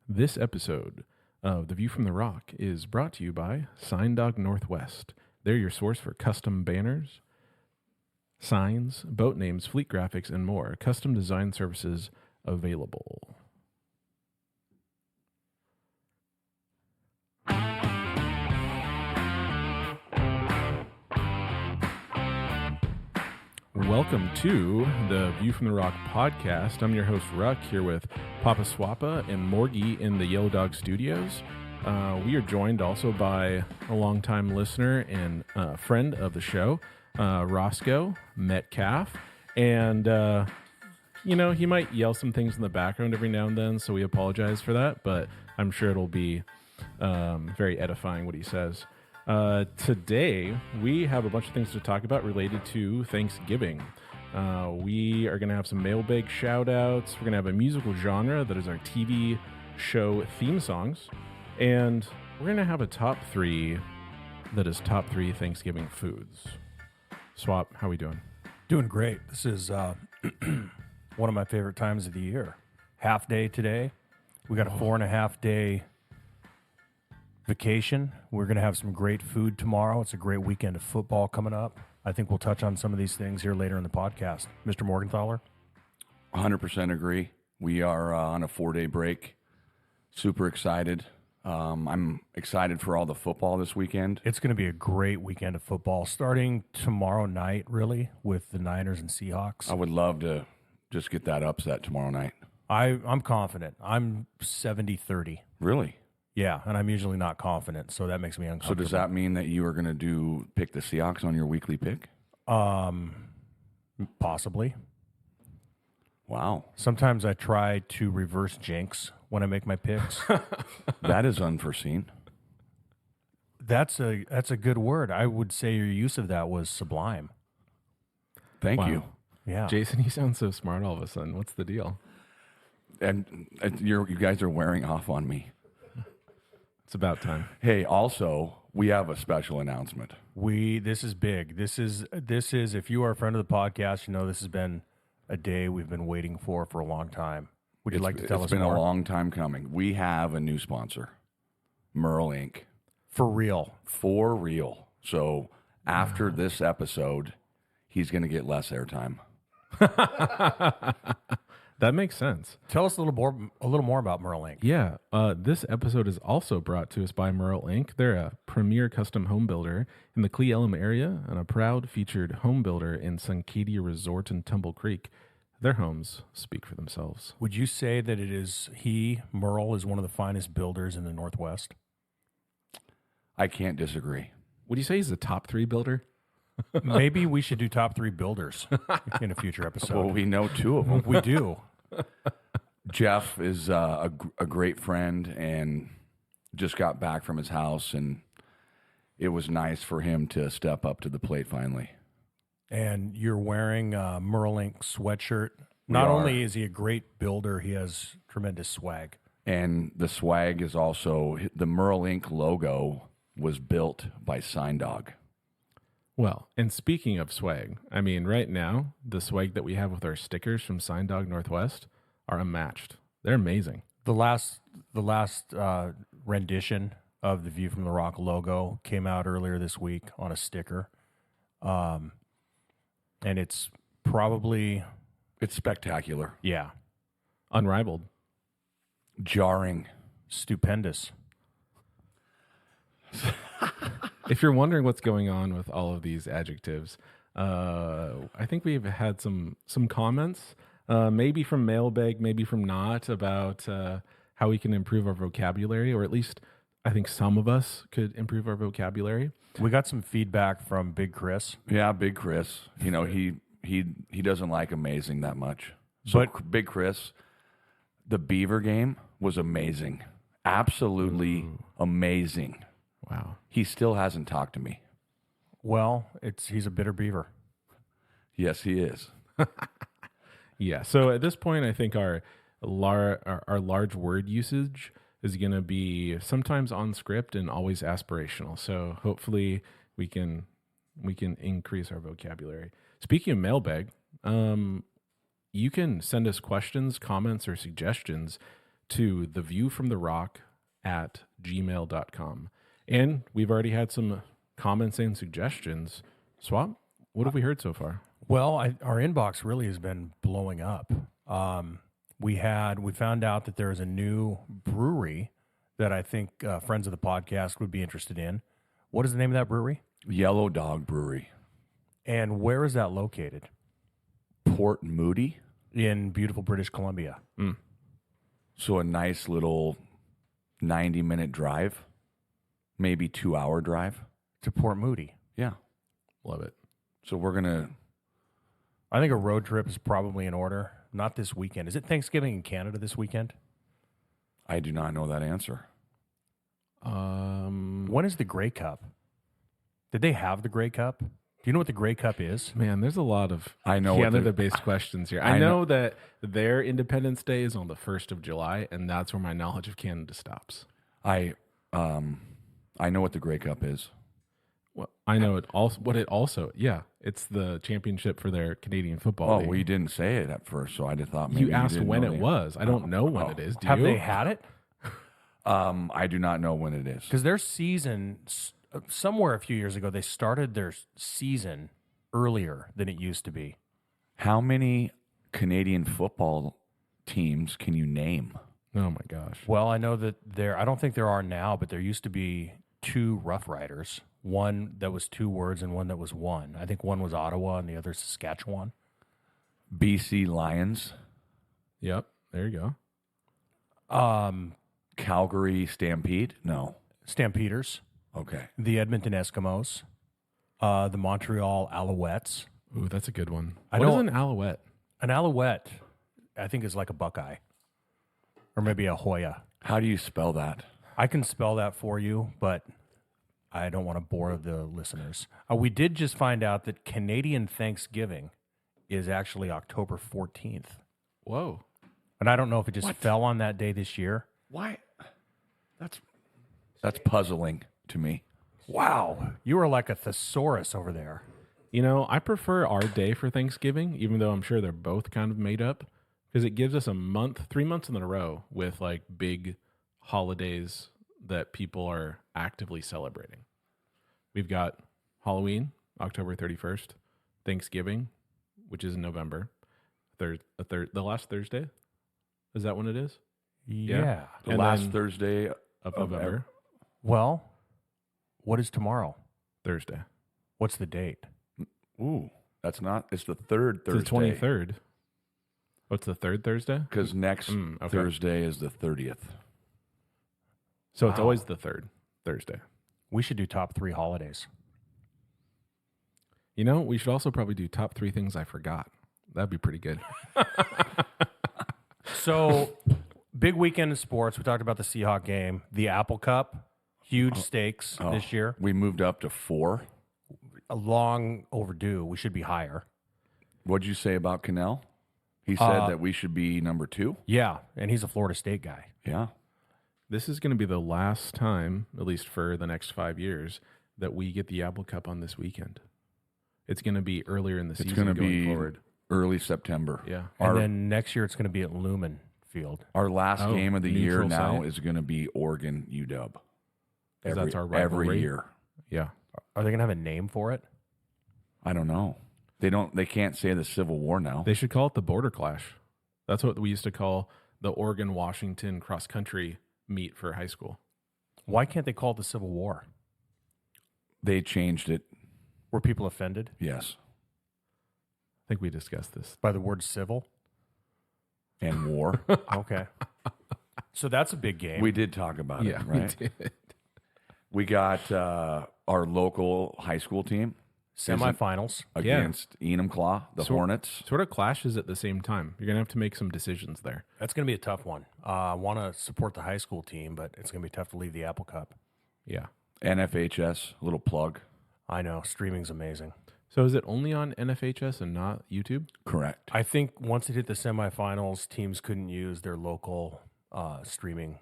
This episode of The View from the Rock is brought to you by Sign Dog Northwest. They're your source for custom banners, signs, boat names, fleet graphics, and more. Custom design services available. Welcome to the View from the Rock podcast. I'm your host, Ruck, here with Papa Swappa and Morgie in the Yellow Dog Studios. We are joined also by a longtime listener and friend of the show, Roscoe Metcalf. And, he might yell some things in the background every now and then, so we apologize for that, but I'm sure it'll be very edifying what he says. Today, we have a bunch of things to talk about related to Thanksgiving. We are going to have some mailbag shout-outs. We're going to have a musical genre that is our TV show theme songs. And we're going to have a top three that is top three Thanksgiving foods. Swap, how we doing? Doing great. This is one of my favorite times of the year. Half day today. We got a 4.5 day vacation. We're going to have some great food tomorrow. It's a great weekend of football coming up. I think we'll touch on some of these things here later in the podcast. Mr. Morgenthaler? 100% agree. We are on a 4-day break. Super excited. I'm excited for all the football this weekend. It's going to be a great weekend of football starting tomorrow night, really, with the Niners and Seahawks. I would love to just get that upset tomorrow night. I'm confident. I'm 70-30. Really? Yeah, and I'm usually not confident, so that makes me uncomfortable. So does that mean that you are going to pick the Seahawks on your weekly pick? Possibly. Wow. Sometimes I try to reverse jinx when I make my picks. That is unforeseen. That's a good word. I would say your use of that was sublime. Thank you. Yeah. Jason, you sound so smart all of a sudden. What's the deal? And you guys are wearing off on me. It's about time. Hey, also, we have a special announcement. This is big. This is if you are a friend of the podcast, you know this has been a day we've been waiting for a long time. Would you like to tell us more? It's been a long time coming. We have a new sponsor, Merle Inc. For real. For real. So after this episode, he's going to get less airtime. That makes sense. Tell us a little more about Merle Inc. Yeah, this episode is also brought to us by Merle Inc. They're a premier custom home builder in the Cle Elum area and a proud featured home builder in Suncadia Resort in Tumble Creek. Their homes speak for themselves. Would you say that Merle is one of the finest builders in the Northwest? I can't disagree. Would you say he's the top 3 builder? Maybe we should do top 3 builders in a future episode. Well, we know 2 of them. We do. Jeff is a great friend and just got back from his house, and it was nice for him to step up to the plate finally. And you're wearing a Merle Inc. sweatshirt. Not only is he a great builder, he has tremendous swag. And the swag is also, the Merle Inc. logo was built by Sign Dog. Well, and speaking of swag, I mean, right now, the swag that we have with our stickers from Sign Dog Northwest are unmatched. They're amazing. The last rendition of the View from the Rock logo came out earlier this week on a sticker. And it's probably... It's spectacular. Yeah. Unrivaled. Jarring. Stupendous. If you're wondering what's going on with all of these adjectives, I think we've had some comments, maybe from mailbag, maybe from not, about how we can improve our vocabulary, or at least I think some of us could improve our vocabulary. We got some feedback from Big Chris. Yeah, Big Chris. You know, he doesn't like amazing that much. So but Big Chris, the Beaver game was amazing. Absolutely amazing. Wow. He still hasn't talked to me. Well, he's a bitter beaver. Yes, he is. Yeah. So at this point, I think our large word usage is going to be sometimes on script and always aspirational. So hopefully we can increase our vocabulary. Speaking of mailbag, you can send us questions, comments, or suggestions to theviewfromtherock@gmail.com. And we've already had some comments and suggestions. Swap, what have we heard so far? Well, our inbox really has been blowing up. We found out that there is a new brewery that I think friends of the podcast would be interested in. What is the name of that brewery? Yellow Dog Brewery. And where is that located? Port Moody. In beautiful British Columbia. So a nice little 90-minute drive, maybe 2-hour drive. To Port Moody. Yeah. Love it. So we're going to... I think a road trip is probably in order. Not this weekend. Is it Thanksgiving in Canada this weekend? I do not know that answer. When is the Grey Cup? Did they have the Grey Cup? Do you know what the Grey Cup is? Man, there's a lot of Canada-based questions here. I know that their Independence Day is on the 1st of July, and that's where my knowledge of Canada stops. I know what the Grey Cup is. Well, I know it's the championship for their Canadian football Oh, league. well, you didn't say it at first, so I just thought maybe You asked didn't when know it was. I don't know when it is. Do Have you? they had it? I do not know when it is. Because their season, somewhere a few years ago, they started their season earlier than it used to be. How many Canadian football teams can you name? Oh, my gosh. Well, I know that I don't think there are now, but there used to be 2 Rough Riders. One that was 2 words and one that was 1. I think one was Ottawa and the other Saskatchewan. BC Lions. Yep. There you go. Calgary Stampede? No. Stampeders. Okay. The Edmonton Eskimos. The Montreal Alouettes. Ooh, that's a good one. What is an Alouette? An Alouette, I think, is like a Buckeye. Or maybe a Hoya. How do you spell that? I can spell that for you, but I don't want to bore the listeners. We did just find out that Canadian Thanksgiving is actually October 14th. Whoa. And I don't know if it just fell on that day this year. Why? That's puzzling to me. Wow. You are like a thesaurus over there. You know, I prefer our day for Thanksgiving, even though I'm sure they're both kind of made up, because it gives us 3 months in a row with like big holidays that people are actively celebrating. We've got Halloween, October 31st, Thanksgiving, which is in November, the last Thursday. Is that when it is? Yeah. The last Thursday of November. Well, what is tomorrow? Thursday. What's the date? Ooh, it's the third Thursday. It's the 23rd. What's the third Thursday? Because next Thursday is the 30th. So it's always the third Thursday. We should do top 3 holidays. You know, we should also probably do top 3 things I forgot. That'd be pretty good. So, big weekend in sports. We talked about the Seahawk game, the Apple Cup, huge stakes this year. We moved up to 4. A long overdue. We should be higher. What'd you say about Cannell? He said that we should be number 2. Yeah, and he's a Florida State guy. Yeah. This is going to be the last time, at least for the next 5 years, that we get the Apple Cup on this weekend. It's going to be earlier in the season going to going be forward. Early September. Yeah. And then next year it's going to be at Lumen Field. Our last game of the year neutral now site. is going to be Oregon UW. That's our rivalry. Every year. Yeah. Are they going to have a name for it? I don't know. They can't say the Civil War now. They should call it the Border Clash. That's what we used to call the Oregon-Washington cross-country meet for high school. Why can't they call it the Civil War? They changed it. Were people offended Yes. I think we discussed this. by the word civil? And war. Okay. So that's a big game. We did talk about it, right? we did. We got our local high school team Semifinals. against Enumclaw, the Hornets. Sort of clashes at the same time. You're going to have to make some decisions there. That's going to be a tough one. I want to support the high school team, but it's going to be tough to leave the Apple Cup. Yeah. NFHS, a little plug. I know. Streaming's amazing. So is it only on NFHS and not YouTube? Correct. I think once it hit the semifinals, teams couldn't use their local streaming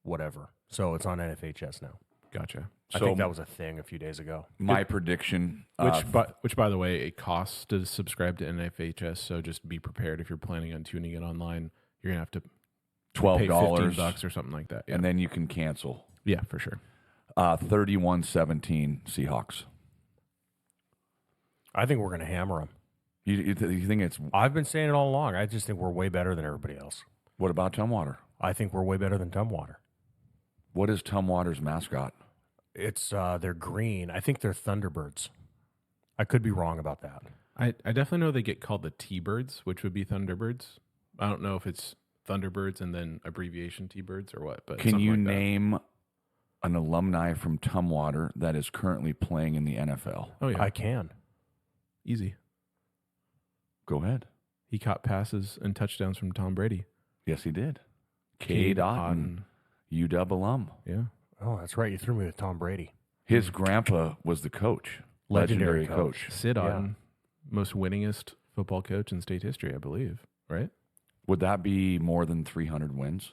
whatever. So it's on NFHS now. Gotcha. I think that was a thing a few days ago. My prediction. Which, by the way, it costs to subscribe to NFHS. So just be prepared if you're planning on tuning it online. You're gonna have to Pay $12 $15 or something like that. Yeah. and then you can cancel. Yeah, for sure. 31-17 Seahawks. I think we're going to hammer them. You think it's... I've been saying it all along. I just think we're way better than everybody else. What about Tumwater? I think we're way better than Tumwater. What is Tumwater's mascot? It's they're green. I think they're Thunderbirds. I could be wrong about that. I definitely know they get called the T-Birds, which would be Thunderbirds. I don't know if it's Thunderbirds and then abbreviation T-Birds or what. But Can you like name an alumni from Tumwater that is currently playing in the NFL? Oh, yeah. I can. Easy. Go ahead. He caught passes and touchdowns from Tom Brady. Yes, he did. Cade Otton, UW alum. Yeah. Oh, that's right. You threw me with Tom Brady. His grandpa was the coach. Legendary coach. Sid Otton, most winningest football coach in state history, I believe. Right? Would that be more than 300 wins?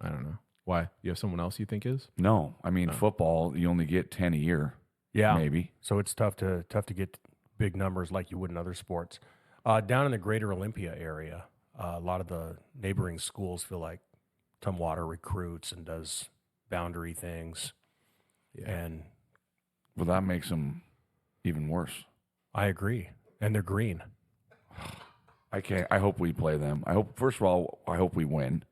I don't know. Why? You have someone else you think is? No. I mean, football, you only get 10 a year. Yeah. Maybe. So it's tough to get big numbers like you would in other sports. Down in the greater Olympia area, a lot of the neighboring schools feel like Tumwater recruits and does boundary things. Yeah. And Well, that makes them even worse. I agree. And they're green. I can't. I hope we play them. First of all, I hope we win.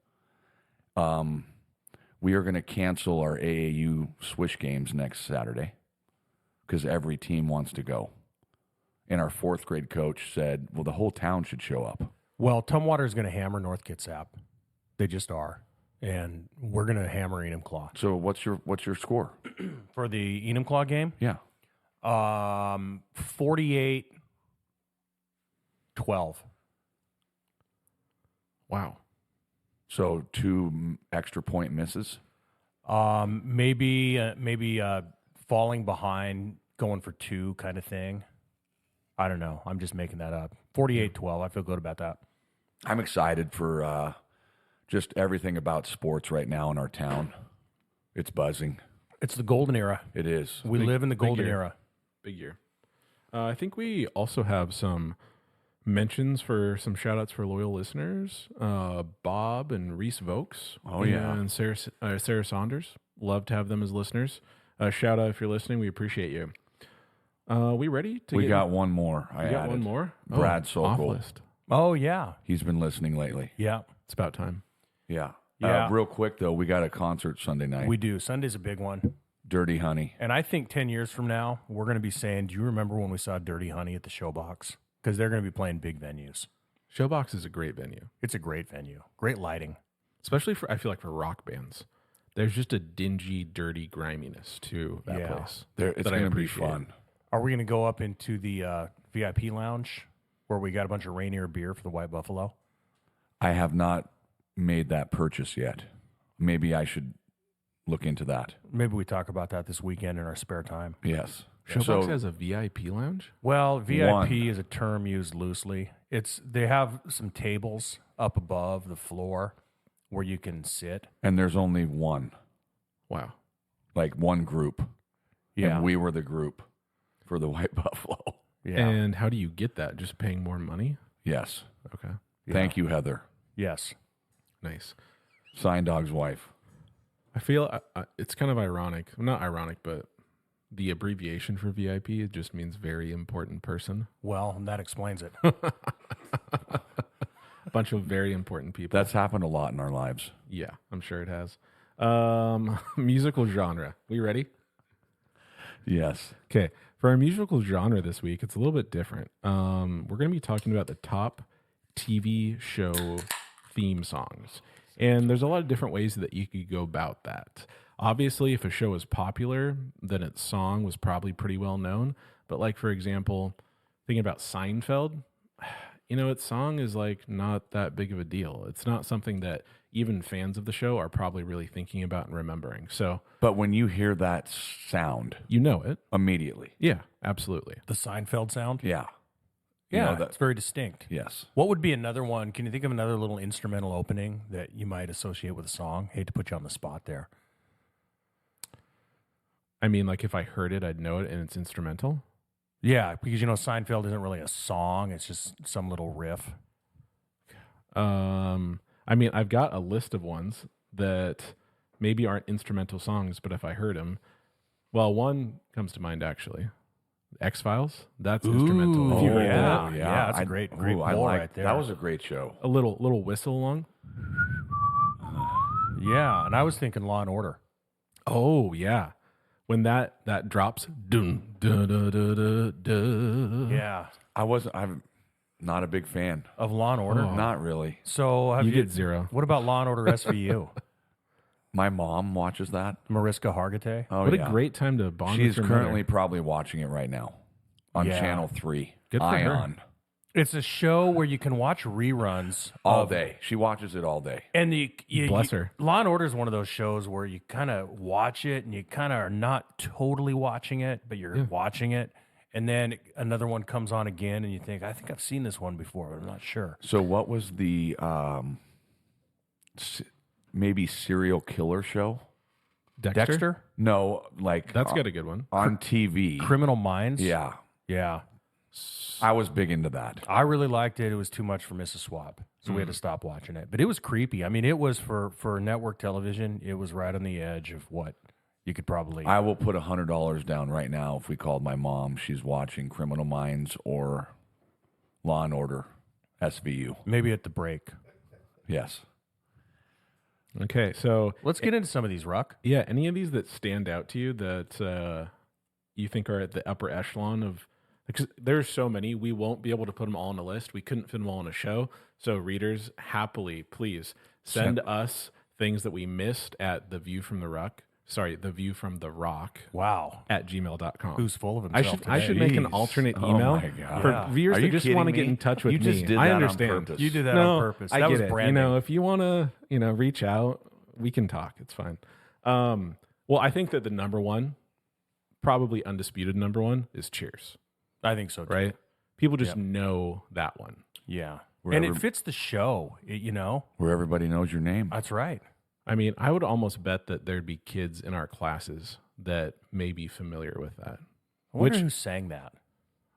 We are going to cancel our AAU Swish games next Saturday because every team wants to go. And our fourth grade coach said, well, the whole town should show up. Well, Tumwater is going to hammer North Kitsap. They just are. And we're going to hammer Enumclaw. So what's your score? For the Enumclaw game? Yeah. 48-12. Wow. So 2 extra point misses? Maybe falling behind, going for 2 kind of thing. I don't know. I'm just making that up. 48-12. I feel good about that. I'm excited for just everything about sports right now in our town. It's buzzing. It's the golden era. It is. We live in the golden year. era. Big year. I think we also have some mentions for some shout-outs for loyal listeners. Bob and Reese Vokes. Oh, yeah. And Sarah Saunders. Love to have them as listeners. Shout out if you're listening. We appreciate you. We ready? We got one more. We got one more? Brad Off Sokol. list. Oh, yeah. He's been listening lately. Yeah. It's about time. Yeah. Yeah. Real quick, though, we got a concert Sunday night. We do. Sunday's a big one. Dirty Honey. And I think 10 years from now, we're going to be saying, do you remember when we saw Dirty Honey at the Showbox? Because they're going to be playing big venues. Showbox is a great venue. It's a great venue. Great lighting. Especially I feel like for rock bands. There's just a dingy, dirty griminess to that place. It's that I going to be appreciate. fun. Are we going to go up into the VIP lounge where we got a bunch of Rainier beer for the White Buffalo? I have not made that purchase yet. Maybe I should look into that. Maybe we talk about that this weekend in our spare time. Yes. Showbox has a VIP lounge? Well, VIP One. is a term used loosely. They have some tables up above the floor where you can sit. And there's only one. Wow. Like one group. Yeah. And we were the group for the White Buffalo. Yeah. And how do you get that? Just paying more money? Yes. Okay. Thank you, Heather. Yes. Nice. Sign Dog's wife. I feel it's kind of ironic. Not ironic, but the abbreviation for VIP, it just means very important person. Well, that explains it. A bunch of very important people. That's happened a lot in our lives. Yeah, I'm sure it has. Musical genre. We ready? Yes. Okay. For our musical genre this week, it's a little bit different. We're going to be talking about the top TV show theme songs. And there's a lot of different ways that you could go about that. Obviously, if a show is popular, then its song was probably pretty well known. But like, for example, thinking about Seinfeld, its song is like not that big of a deal. It's not something that even fans of the show are probably really thinking about and remembering. So, But when you hear that sound you know it. immediately. Yeah, absolutely. The Seinfeld sound? Yeah. Yeah, that- it's very distinct. Yes. What would be another one? Can you think of another little instrumental opening that you might associate with a song? Hate to put you on the spot there. I mean, like if I heard it, I'd know it and it's instrumental. Yeah, because Seinfeld isn't really a song; it's just some little riff. I I mean, I've got a list of ones that maybe aren't instrumental songs, but if I heard them, well, one comes to mind actually. X-Files. That's instrumental. If you heard that, yeah, that's a great I pull like right there. that. Was a great show. a little whistle along. Yeah, and I was thinking Law and Order. Oh yeah, when that drops, dun, dun, dun, dun, dun, dun. Yeah, I'm not a big fan. of Law and Order. Not really. So have You you get 0. What about Law and Order SVU? My mom watches that. Mariska Hargitay. Oh, What yeah. a great time to bond She's with your currently mother. probably watching it right now on Yeah. Channel 3. Good for her. Ion. It's a show where you can watch reruns All of- day. She watches it all day. And Bless her. Law and Order is one of those shows where you kind of watch it and you kind of are not totally watching it, but you're watching it. And then another one comes on again and you think, I think I've seen this one before, but I'm not sure. So what was the maybe serial killer show? Dexter? No, like That's got a good one. on TV. Criminal Minds? Yeah. Yeah. I was big into that. I really liked it. It was too much for Mrs. Swap. So we had to stop watching it. But it was creepy. I mean, it was for network television, it was right on the edge of what you could probably. I will put $100 down right now if we called my mom. She's watching Criminal Minds or Law and Order SVU. Maybe at the break. Yes. Okay, so Let's get into some of these, Ruck. yeah, any of these that stand out to you that you think are at the upper echelon of, because there's so many, we won't be able to put them all on a list. We couldn't fit them all on a show. So readers, happily, please send us things that we missed at the View from the Rock. Sorry, the View from the Rock Wow. at gmail.com. Who's full of I himself should I today? should make an Jeez. alternate Oh email my God. for Yeah. viewers Are that you just kidding want to me? get in touch with You me. just did I that on understand. purpose. You did that No, on purpose. I That get was it. branding. You know, if you want to, reach out, we can talk. It's fine. Well, I think that the number one, probably undisputed number one, is Cheers. I think so, too. Right? People just Yep. know that one. Yeah. Wherever- And it fits the show, Where everybody knows your name. That's right. I mean, I would almost bet that there'd be kids in our classes that may be familiar with that. I wonder Which- who sang that.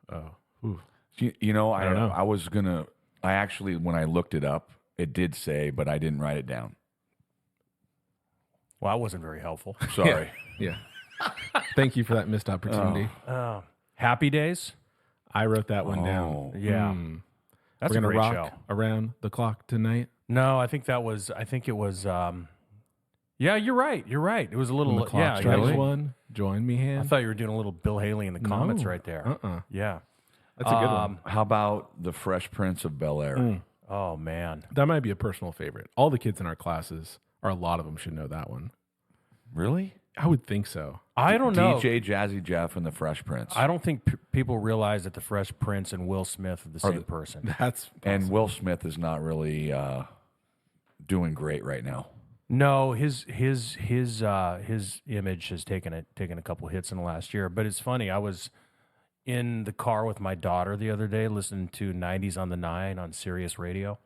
Oh, ooh. You know, I don't know. I was going to, I actually, when I looked it up, it did say, but I didn't write it down. Well, that wasn't very helpful. Sorry. Yeah. Thank you for that missed opportunity. Happy Days? I wrote that one down. Oh. Yeah. Mm. That's We're a gonna great rock show. around the clock tonight. No, I think it was, yeah, you're right. You're right. It was a little, When the clock yeah. strikes Really? one, join me, I hand. thought you were doing a little Bill Haley in the comments No. right there. Yeah. That's a good one. How about The Fresh Prince of Bel-Air? Mm. Oh, man. That might be a personal favorite. All the kids in our classes, or a lot of them, should know that one. Really? I would think so. I don't know. DJ Jazzy Jeff and The Fresh Prince. I don't think people realize that the Fresh Prince and Will Smith are the same person. That's and Will Smith is not really doing great right now. No, his image has taken a couple hits in the last year. But it's funny. I was in the car with my daughter the other day listening to 90s on the 9 on Sirius Radio,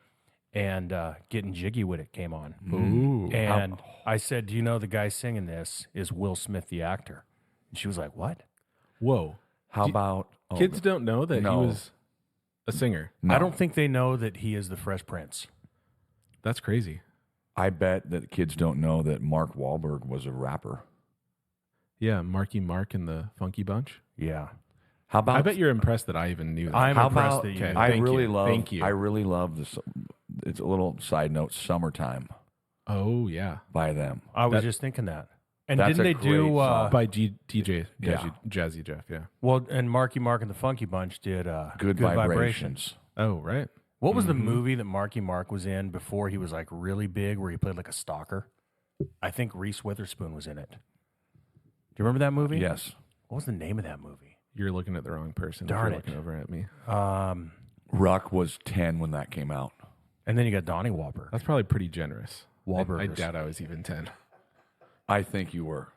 and Getting Jiggy With It came on. ooh. And I said, "Do you know the guy singing this is Will Smith, the actor?" And she was like, "What?" Whoa. How about Kids don't know that No. he was a singer. No. I don't think they know that he is the Fresh Prince. That's crazy. I bet that kids don't know that Mark Wahlberg was a rapper. Yeah, Marky Mark and the Funky Bunch. Yeah, How about I bet you're impressed that I even knew that. I'm How impressed about- that you. Okay. I Thank really you. love Thank you. I really love this. It's a little side note, Summertime Oh, yeah. by them. I was that- just thinking that. And That's didn't a they do great song. By TJ Yeah. Jazzy Jeff, yeah. well? And Marky Mark and the Funky Bunch did Good vibrations. Oh, right. What was the movie that Marky Mark was in before he was like really big, where he played like a stalker? I think Reese Witherspoon was in it. Do you remember that movie? Yes. What was the name of that movie? You're looking at the wrong person. Darn if it. you're looking over at me. Ruck was 10 when that came out. And then you got Donnie Wahlberg. That's probably pretty generous. I Wahlburgers. doubt I was even 10. I think you were.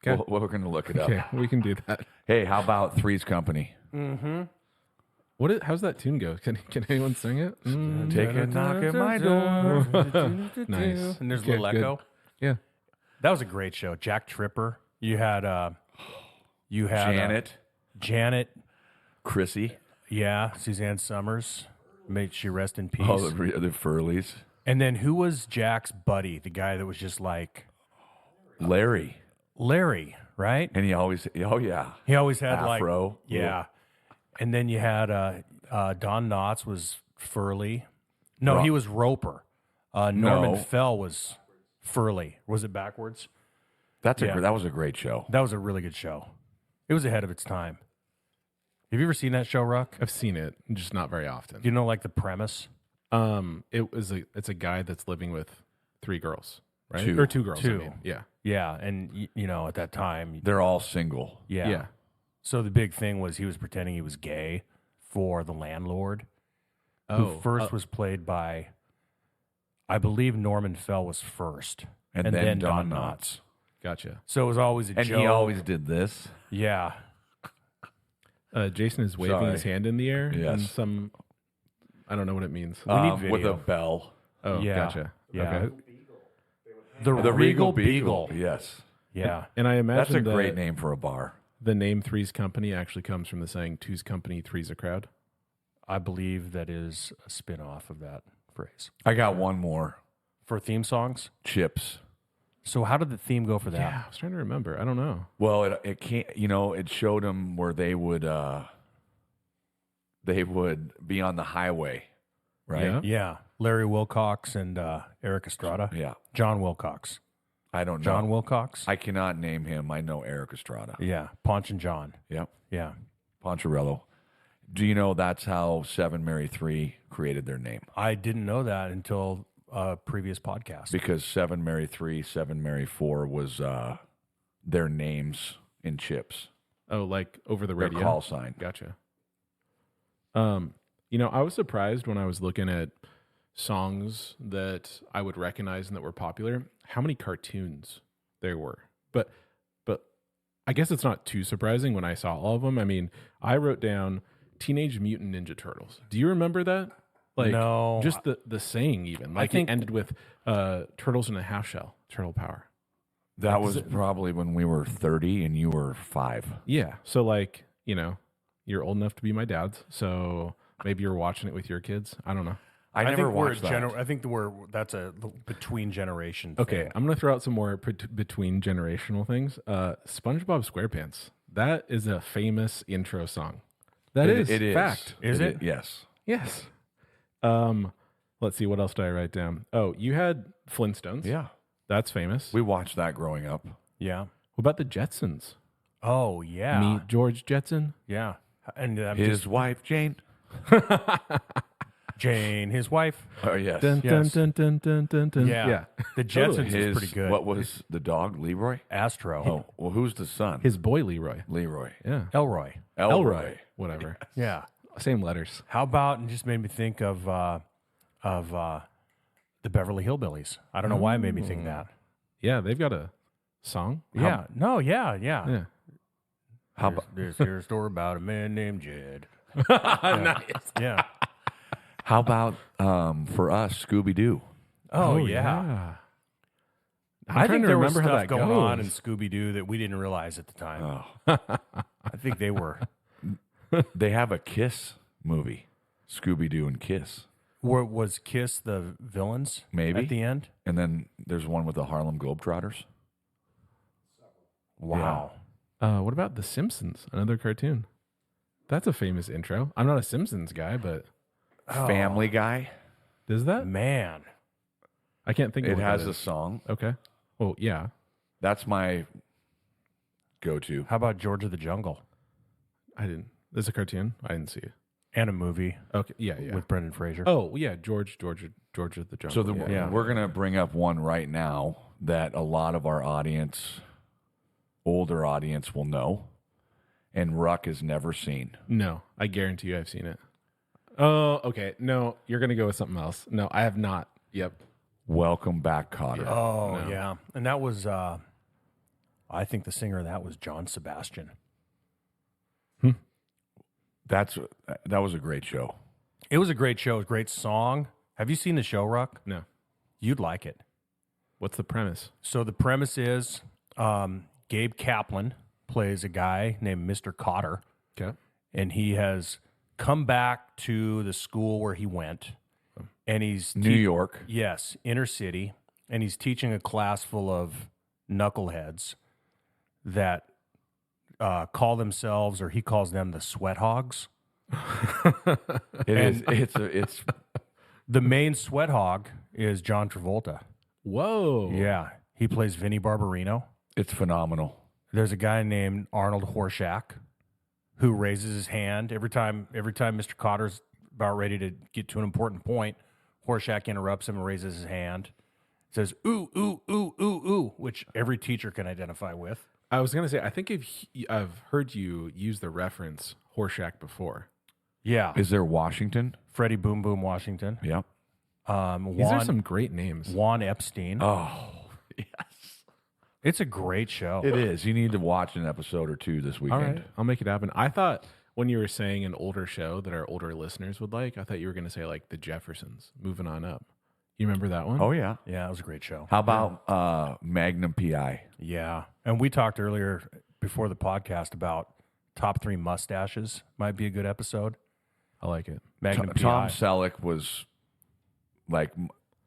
Okay. Well, we're going to look it up. Okay, we can do that. Hey, how about Three's Company? How's that tune go? Can anyone sing it? Take a knock at my door. Nice. And there's a Good, little good. echo. Yeah. That was a great show. Jack Tripper. You had Janet, Janet. Chrissy. Yeah, Suzanne Summers. May she rest in peace. Oh, the Furleys. And then who was Jack's buddy? The guy that was just like Larry. Larry, right? And he always, oh yeah. He always had Afro. like, yeah. And then you had Don Knotts was Furley. No, he was Roper. Norman Fell was Furley. Was it backwards? That was a great show. That was a really good show. It was ahead of its time. Have you ever seen that show, Ruck? I've seen it, just not very often. Do you know like the premise? It's a guy that's living with 3 girls, right? Two. Or 2 girls. Two. I mean. Yeah. Yeah, and you know at that time, They're all single. yeah. Yeah. So the big thing was he was pretending he was gay for the landlord, who first was played by, I believe Norman Fell was first, And then Don Knotts. Gotcha. So it was always a And joke. he always did this. Yeah. Jason is waving his hand in the air. Yes. And some, I don't know what it means. We need video. With a bell. Oh, Yeah. gotcha. Yeah. Okay. The Regal Beagle. Yes. Yeah. And I That's imagine a great name for a bar. the name Three's Company actually comes from the saying Two's Company, Three's a Crowd. I believe that is a spin-off of that phrase. I got one more. For theme songs? Chips. So how did the theme go for that? Yeah, I was trying to remember. I don't know. Well, it can't. It showed them where they would be on the highway, right? Yeah. Yeah. Larry Wilcox and Eric Estrada. Yeah. John Wilcox. I don't know. John Wilcox? I cannot name him. I know Eric Estrada. Yeah. Ponch and John. Yep. Yeah. Poncherello. Do you know that's how 7 Mary 3 created their name? I didn't know that until a previous podcast. Because 7 Mary 3, 7 Mary 4 was their names in Chips. Oh, like over the Their radio? call sign. Gotcha. I was surprised when I was looking at songs that I would recognize and that were popular, how many cartoons there were. But I guess it's not too surprising when I saw all of them. I mean, I wrote down Teenage Mutant Ninja Turtles. Do you remember that? Like, No. just the saying even. Like, think- it ended with Turtles in a Half Shell, Turtle Power. That was probably when we were 30 and you were 5. Yeah. So, like, you're old enough to be my dad's. So maybe you're watching it with your kids. I don't know. I never think we're watched that. I think that's a between generation Okay, thing. I'm going to throw out some more between generational things. SpongeBob SquarePants. That is a famous intro song. That is It is. fact. Is it? Yes. Yes. Let's see. What else did I write down? Oh, you had Flintstones. Yeah. That's famous. We watched that growing up. Yeah. What about the Jetsons? Oh, yeah. Meet George Jetson. Yeah. And His wife, Jane. Jane, his wife. Oh, yes. Dun, Yes. dun, dun, dun, dun, dun. Yeah. The Jetsons His, was pretty good. What was the dog? Leroy? Astro. Oh, well, who's the son? His boy Leroy. Leroy. Yeah. Elroy. Elroy. Whatever. Yeah. Same letters. How about, and just made me think of the Beverly Hillbillies. I don't know why it made me think that. Yeah, they've got a song. Yeah. No, yeah. Yeah. How about, There's here a story about a man named Jed. Nice. Yeah. how about for us, Scooby Doo? Oh, yeah. I think there was stuff going on in Scooby Doo that we didn't realize at the time. Oh. I think they were. They have a Kiss movie, Scooby Doo and Kiss. Was Kiss the villains? Maybe. At the end? And then there's one with the Harlem Globetrotters. Wow. What about The Simpsons? Another cartoon. That's a famous intro. I'm not a Simpsons guy, but Family Guy. does that? Man. I can't think of It what has that a is. song. Okay. Well, yeah. That's my go-to. How about George of the Jungle? I didn't. There's a cartoon. I didn't see it. And a movie Okay. Yeah. Yeah. with Brendan Fraser. Oh, yeah. George of the Jungle. So yeah. we're going to bring up one right now that a lot of our audience, older audience, will know, and Ruck has never seen. No, I guarantee you I've seen it. Oh, okay. No, you're going to go with something else. No, I have not. Yep. Welcome Back, Cotter. Oh, yeah. And that was, I think the singer of that was John Sebastian. That was a great show. It was a great show, a great song. Have you seen the show, Ruck? No. You'd like it. What's the premise? So the premise is Gabe Kaplan plays a guy named Mr. Cotter, Okay. and he has come back to the school where he went, And he's New York. Yes, inner city, and he's teaching a class full of knuckleheads that call themselves, or he calls them, the sweat hogs. It's The main sweat hog is John Travolta. Whoa. Yeah, he plays Vinnie Barbarino. it's phenomenal. There's a guy named Arnold Horshack who raises his hand every time Mr. Cotter's about ready to get to an important point. Horshack interrupts him and raises his hand. Says ooh ooh ooh ooh ooh, which every teacher can identify with. I was gonna say, I think I've heard you use the reference Horshack before. Yeah, Is there Washington? Freddie Boom Boom Washington. Yep. These are some great names. Juan Epstein. Oh, yes. It's a great show. It is. You need to watch an episode or two this All weekend. right, I'll make it happen. I thought when you were saying an older show that our older listeners would like, I thought you were gonna say like the Jeffersons, Moving On Up. You remember that one? Oh, yeah. Yeah, it was a great show. How about Magnum PI? Yeah, and we talked earlier before the podcast about top 3 mustaches. Might be a good episode. I like it. Magnum Tom PI. Selleck was like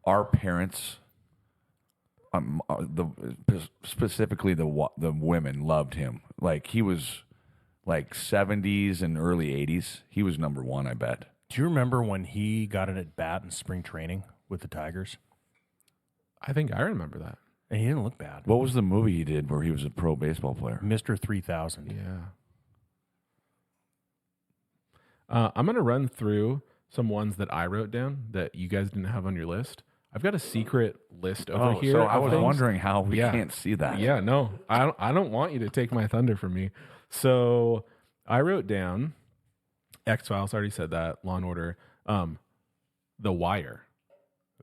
our parents. Specifically the women loved him. Like he was like 70s and early 80s. He was number one, I bet. Do you remember when he got it at bat in spring training with the Tigers? I think I remember that. And he didn't look bad. What was the movie he did where he was a pro baseball player? Mr. 3000. Yeah. I'm going to run through some ones that I wrote down that you guys didn't have on your list. I've got a secret list over here. So I of was things. wondering how we Yeah. can't see that. Yeah, no, I don't want you to take my thunder from me. So I wrote down X-Files, already said that, Law and Order, The Wire.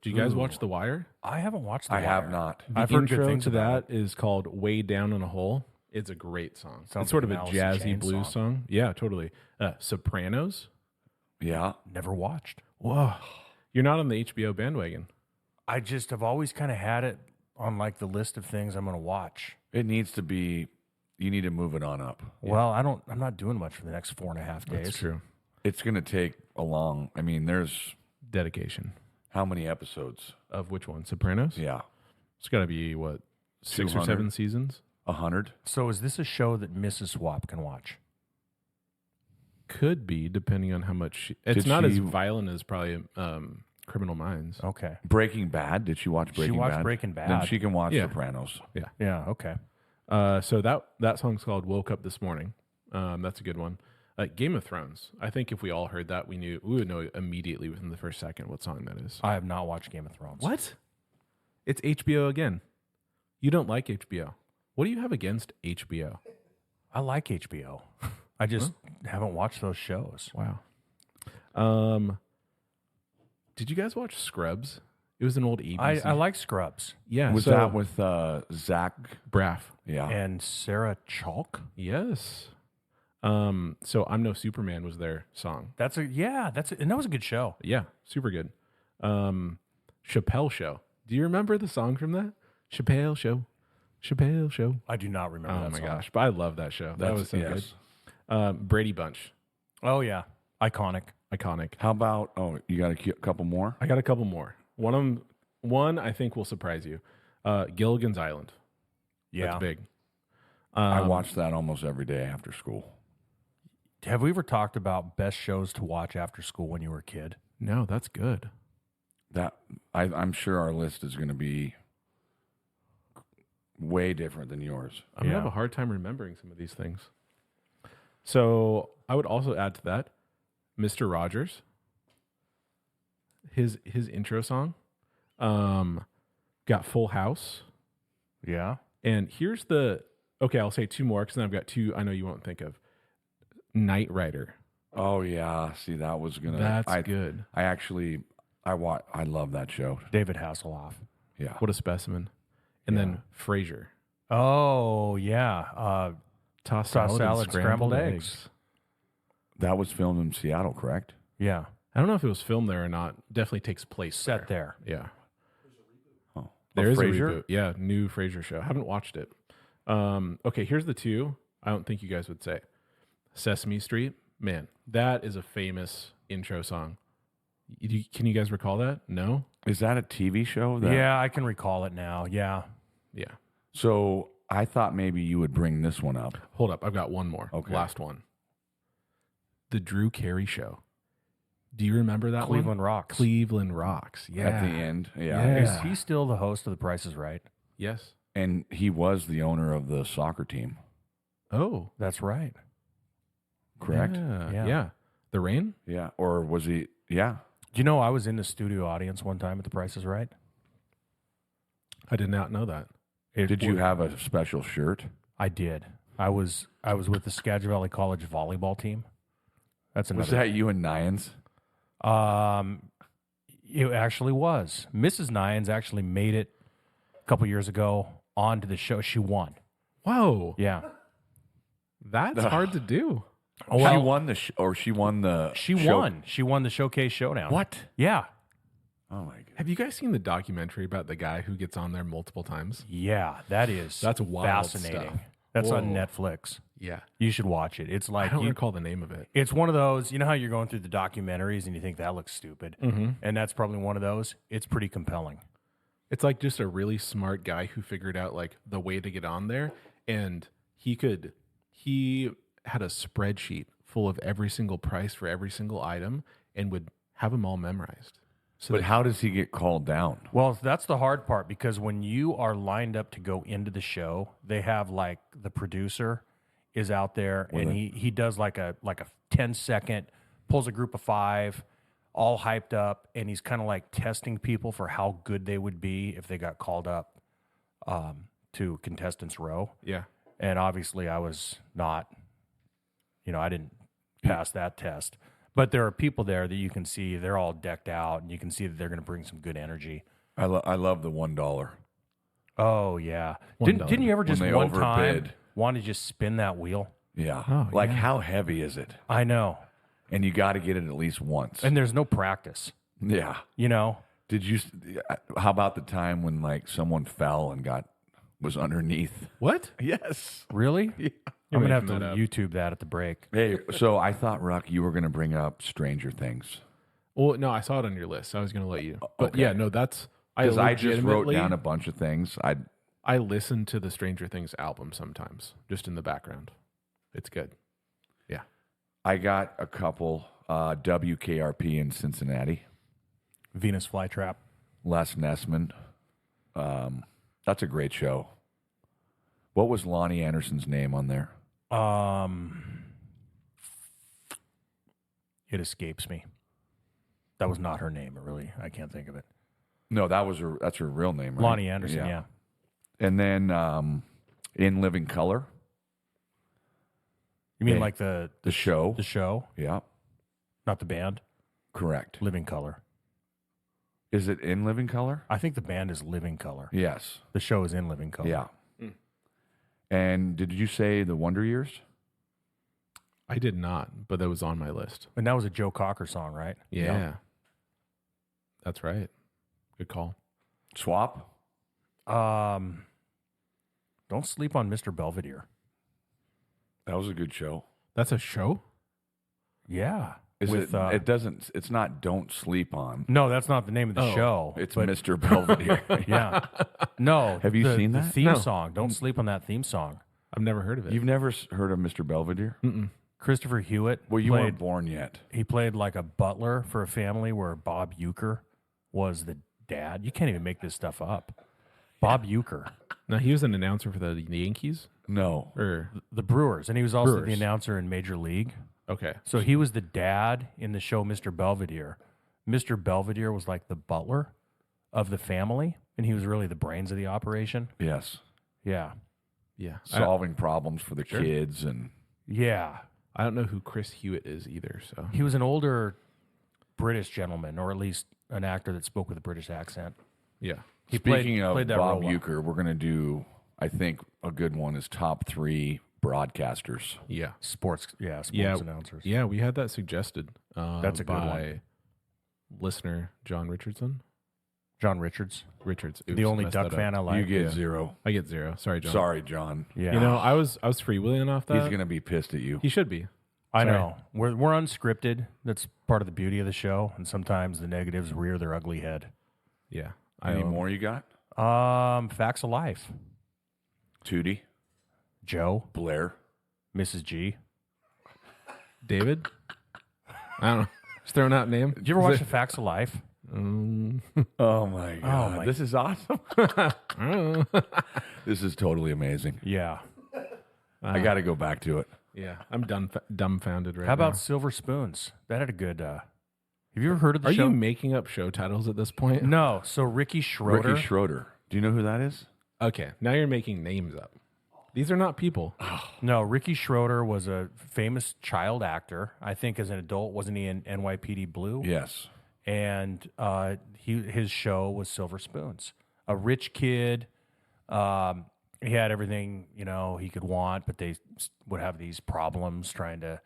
Do you guys watch The Wire? I haven't watched I The have Wire. not. The I've heard good intro things to about that is called Way Down in a Hole. It's a great song. Sounds It's sort like of a an Alice in jazzy Chains blues song. song. Yeah, totally. Sopranos. Yeah. Never watched. Whoa. You're not on the HBO bandwagon. I just have always kind of had it on like the list of things I'm going to watch. It needs to be, you need to move it on up. Well, I'm not doing much for the next 4.5 days. That's true. It's going to take a long, I mean, there's Dedication. how many episodes? Of which one? Sopranos? Yeah. It's got to be, what, 6 or 200? 7 seasons? 100? So is this a show that Mrs. Swap can watch? Could be, depending on how much. It's Did not as she- violent as probably Criminal Minds. Okay. Breaking Bad? Did she watch Breaking Bad? watched Breaking Bad. Then she can watch Yeah. Sopranos. Yeah, okay. So that song's called "Woke Up This Morning." That's a good one. Game of Thrones. I think if we all heard that, we would know immediately within the first second what song that is. I have not watched Game of Thrones. What? It's HBO again. You don't like HBO. What do you have against HBO? I like HBO. I just haven't watched those shows. Wow. Did you guys watch Scrubs? It was an old ABC. I like Scrubs. Yeah. Was so- that with Zach? Braff? Yeah. And Sarah Chalk? Yes. So I'm No Superman was their song. And that was a good show. Yeah, super good. Chappelle Show. Do you remember the song from that? Chappelle Show. Chappelle Show. I do not remember Oh that my song. gosh, but I love that show. That was so good. Brady Bunch. Oh, yeah. Iconic. Iconic. How about, you got a couple more? I got a couple more. One I think will surprise you. Gilligan's Island. Yeah. That's big. I watch that almost every day after school. Have we ever talked about best shows to watch after school when you were a kid? No, that's good. I'm sure our list is going to be way different than yours. I'm gonna have a hard time remembering some of these things. So I would also add to that, Mr. Rogers. His intro song, got Full House, Yeah. and here's I'll say two more because then I've got two I know you won't think of. Knight Rider. Oh yeah, see that was gonna. That's good. I love that show. David Hasselhoff. Yeah. What a specimen. And then Frasier. Oh, yeah. Tossed Tossed salad, and salad, scrambled eggs. That was filmed in Seattle, correct? Yeah. I don't know if it was filmed there or not. Definitely takes place Set there. Yeah. Oh, There is a Frasier? reboot. Yeah, new Frasier show. Haven't watched it. Okay, here's the two I don't think you guys would say. Sesame Street. Man, that is a famous intro song. Can you guys recall that? No? Is that a TV show? Yeah, I can recall it now. Yeah. Yeah. So I thought maybe you would bring this one up. Hold up. I've got one more. Okay. Last one. The Drew Carey Show. Do you remember that Cleveland one? Rocks. Cleveland Rocks. Yeah. At the end. Yeah. Yeah. Is he still the host of The Price is Right? Yes. And he was the owner of the soccer team, Oh. That's right. correct? Yeah. Yeah. The Rain? Yeah. Or was he? Yeah. Do you know I was in the studio audience one time at The Price is Right? I did not know that. Did you have a special shirt? I did. I was with the Skagit Valley College volleyball team. That's another. Was that you and Nyans? It actually was. Mrs. Nyans actually made it a couple years ago onto the show. She won. Whoa. Yeah. That's hard to do. Oh, She well, won the or she won the she show- won. She won the Showcase Showdown. What? Yeah. Oh my god. Have you guys seen the documentary about the guy who gets on there multiple times? Yeah, that is That's wild fascinating. stuff. That's on Whoa. Netflix. Yeah. You should watch it. It's I like don't recall the name of it. it's one of those, you know how you're going through the documentaries and you think that looks stupid? Mm-hmm. And that's probably one of those. It's pretty compelling. It's like just a really smart guy who figured out like the way to get on there, and he had a spreadsheet full of every single price for every single item and would have them all memorized. So But how does he get called down? Well, that's the hard part because when you are lined up to go into the show, they have like the producer is out there and he does like a 10-second, pulls a group of 5, all hyped up, and he's kind of like testing people for how good they would be if they got called up to contestants row. yeah. And obviously I was not, I didn't pass that test. But there are people there that you can see, they're all decked out, and you can see that they're going to bring some good energy. I love the $1. Oh, yeah. $1. Didn't you ever just they one time overbid. want to just spin that wheel? Yeah. Oh, like yeah. how heavy is it? I know. And you got to get it at least once. And there's no practice, yeah. you know? Did you? How about the time when like someone fell and was underneath? What? Yes. Really? You're I'm going to have making to that up. YouTube that at the break. Hey, so I thought, Ruck, you were going to bring up Stranger Things. Well, no, I saw it on your list. I was going to let you. But Okay. yeah, no, that's Because I just wrote legitimately- down a bunch of things. I listen to the Stranger Things album sometimes, just in the background. It's good. Yeah. I got a couple WKRP in Cincinnati. Venus Flytrap. Les Nessman. That's a great show. What was Lonnie Anderson's name on there? It escapes me. That was not her name, really. I can't think of it. No, that's her real name, right? Lonnie Anderson, yeah. And then In Living Color, You mean Yeah. like the show. the show, Yeah, not the band? correct. Living Color. Is it In Living Color? I think the band is Living Color. Yes. The show is in Living Color. Yeah. And did you say the Wonder Years? I did not, but that was on my list. And that was a Joe Cocker song, right? Yeah. Yeah. That's right. Good call. Swap? Don't sleep on Mr. Belvedere. That was a good show. That's a show? Yeah. Is With, it doesn't, it's not Don't Sleep On. No, that's not the name of the Oh, show. It's but- Mr. Belvedere. Yeah. No. Have you the- seen the that? theme No. song? Don't sleep on that theme song. I've never heard of it. You've never heard of Mr. Belvedere? Mm-mm. Christopher Hewitt. Well, you played, weren't born yet. He played like a butler for a family where Bob Euchre was the dad. You can't even make this stuff up. Bob Euchre. Now, he was an announcer for the Yankees? No. Or, The Brewers. And he was also the Brewers. announcer in Major League. okay. So he was the dad in the show Mr. Belvedere. Mr. Belvedere was like the butler of the family, and he was really the brains of the operation. Yes. Yeah. Yeah. Solving problems for the Sure. kids and Yeah. I don't know who Chris Hewitt is either, so. He was an older British gentleman, or at least an actor that spoke with a British accent. Yeah. He Speaking of played that Bob role well. Euchre, we're going to do, I think, a good one is top 3 broadcasters. Yeah. Sports Yeah. announcers. Yeah, we had that suggested That's a good by one. listener John Richardson. John Richards, Richards. the Oops, only messed Duck that fan up. I like. You get Yeah. 0. I get 0. Sorry, John. Sorry, John. Yeah. You know, I was freewheeling off that. He's going to be pissed at you. He should be. I Sorry. know. We're unscripted. That's part of the beauty of the show. And sometimes the negatives rear their ugly head. Yeah. Any more you got? Facts of life. Tootie, Joe, Blair. Mrs. G. David? I don't know. Just throwing out name. Did you ever watch the Facts of Life? Oh my god! my- This is awesome. This is totally amazing. Yeah. I got to go back to it. Yeah. I'm dumbfounded right How about now. Silver Spoons? That had a good. Have you ever heard of the Are show? you making up show titles at this point? No. So Ricky Schroeder. Ricky Schroeder. Do you know who that is? Okay. Now you're making names up. These are not people. No, Ricky Schroeder was a famous child actor. I think as an adult, wasn't he in NYPD Blue? Yes. And his show was Silver Spoons. A rich kid. He had everything he could want, but they would have these problems trying to,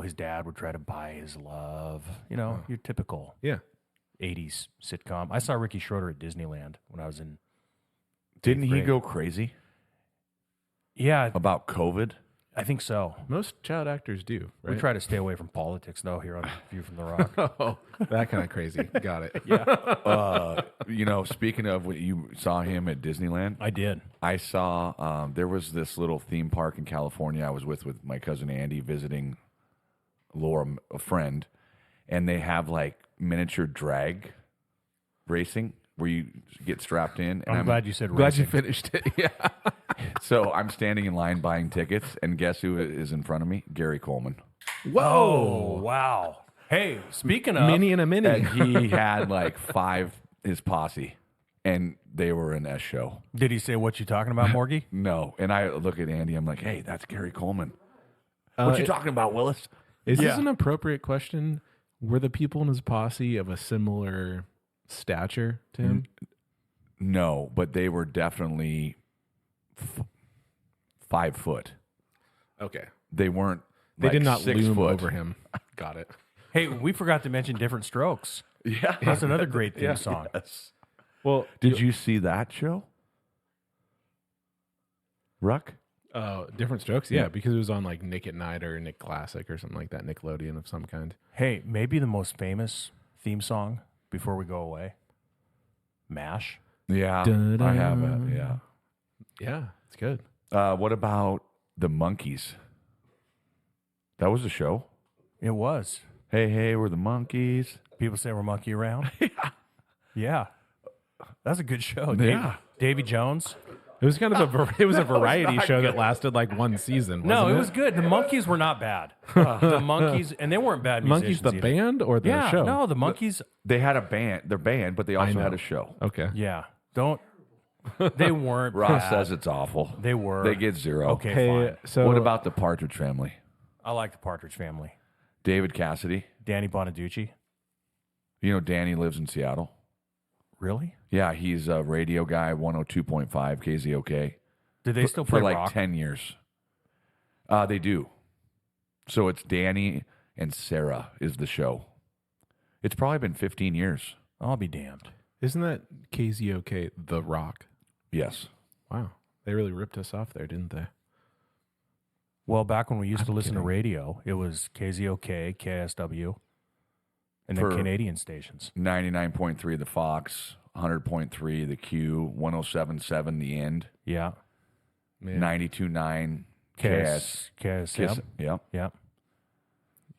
his dad would try to buy his love. Your typical Yeah. 80s sitcom. I saw Ricky Schroeder at Disneyland when I was in. Didn't he grade. go crazy Yeah, about COVID? I think so. Most child actors do, right? We try to stay away from politics, though, here on View from the Rock. Oh, that kind of crazy. Got it. Speaking of when you saw him at Disneyland, I did. I saw there was this little theme park in California I was with my cousin Andy visiting Laura, a friend, and they have like miniature drag racing where you get strapped in. And I'm glad you said Glad you racing. finished it. Yeah. So I'm standing in line buying tickets, and guess who is in front of me? Gary Coleman. Oh, wow. Hey, speaking of. Mini and a mini. And he had like his posse, and they were an S show. Did he say what you talking about, Morgie? No. And I look at Andy, I'm like, hey, that's Gary Coleman. What you talking about, Willis? Is Yeah. this an appropriate question? Were the people in his posse of a similar stature to him? No, but they were definitely 5 foot. Okay. They weren't. They like did not 6 loom foot. over him. Got it. Hey, we forgot to mention Different Strokes. Yeah, That's another great theme Yeah, song. yes. Well, Did you see that show? Ruck? Different Strokes? Yeah, Yeah. because it was on like Nick at Night or Nick Classic or something like that, Nickelodeon of some kind. Hey, maybe the most famous theme song before we go away. MASH. Yeah, Dun-dun. I have it. Yeah. Yeah, it's good. What about the Monkees? That was a show. It was. Hey, we're the Monkees. People say we're monkey around. Yeah. That's a good show. Yeah. Davy Jones. It was kind of a variety show that lasted like one season. No, wasn't it was good. The Monkeys were not bad. The Monkeys, and they weren't bad Monkeys musicians the either. band or the Yeah, show? no, the Monkeys. They had their band, but they also know. had a show. Okay. Yeah, don't. They weren't. Ross bad. says it's awful. They were. They get 0. Okay, Hey, fine. so What about the Partridge Family? I like the Partridge Family. David Cassidy. Danny Bonaducci. You know Danny lives in Seattle. Really? Yeah, he's a radio guy, 102.5 KZOK. Did they still play for like rock? 10 years. They do. So it's Danny and Sarah is the show. It's probably been 15 years. I'll be damned. Isn't that KZOK The Rock? Yes. Wow. They really ripped us off there, didn't they? Well, back when we used to I'm listen to kidding. radio, it was KZOK, KSW, and then For- Canadian stations. 99.3 the Fox, 100.3 the Q, 107.7 the End, Yeah. Man, 92.9 KS. KSM. Yeah. Yeah.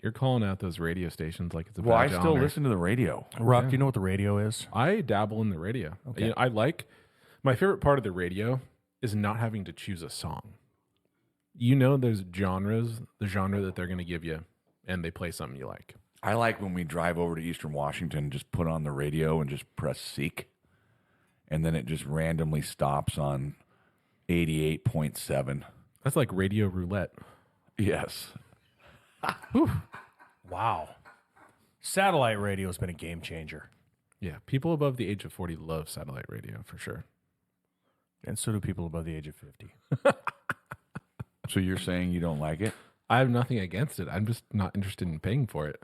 you're calling out those radio stations like it's a Well, I badge of still honor. listen to the radio. Rock, do you know what the radio is? I dabble in the radio. Okay. You know, I like my favorite part of the radio is not having to choose a song. You know, there's genres, the genre that they're going to give you, and they play something you like. I like when we drive over to Eastern Washington, just put on the radio and just press seek, and then it just randomly stops on 88.7. That's like radio roulette. Yes. Wow. Satellite radio has been a game changer. Yeah, people above the age of 40 love satellite radio for sure. And so do people above the age of 50. So you're saying you don't like it? I have nothing against it. I'm just not interested in paying for it.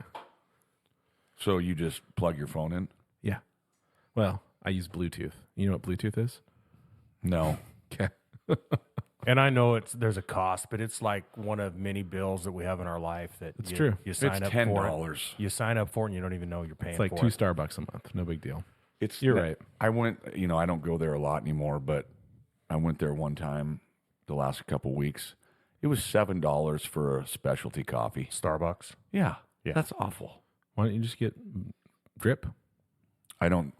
So you just plug your phone in? Yeah. Well, I use Bluetooth. You know what Bluetooth is? No. Okay. And I know there's a cost, but it's like one of many bills that we have in our life that It's true. You sign It's up $10. for it. You sign up for it and you don't even know you're paying It's like for 2 it. Starbucks a month. No big deal. You're right. I went, I don't go there a lot anymore, but I went there one time the last couple weeks. It was $7 for a specialty coffee. Starbucks. Yeah. Yeah. That's awful. Why don't you just get drip? I don't.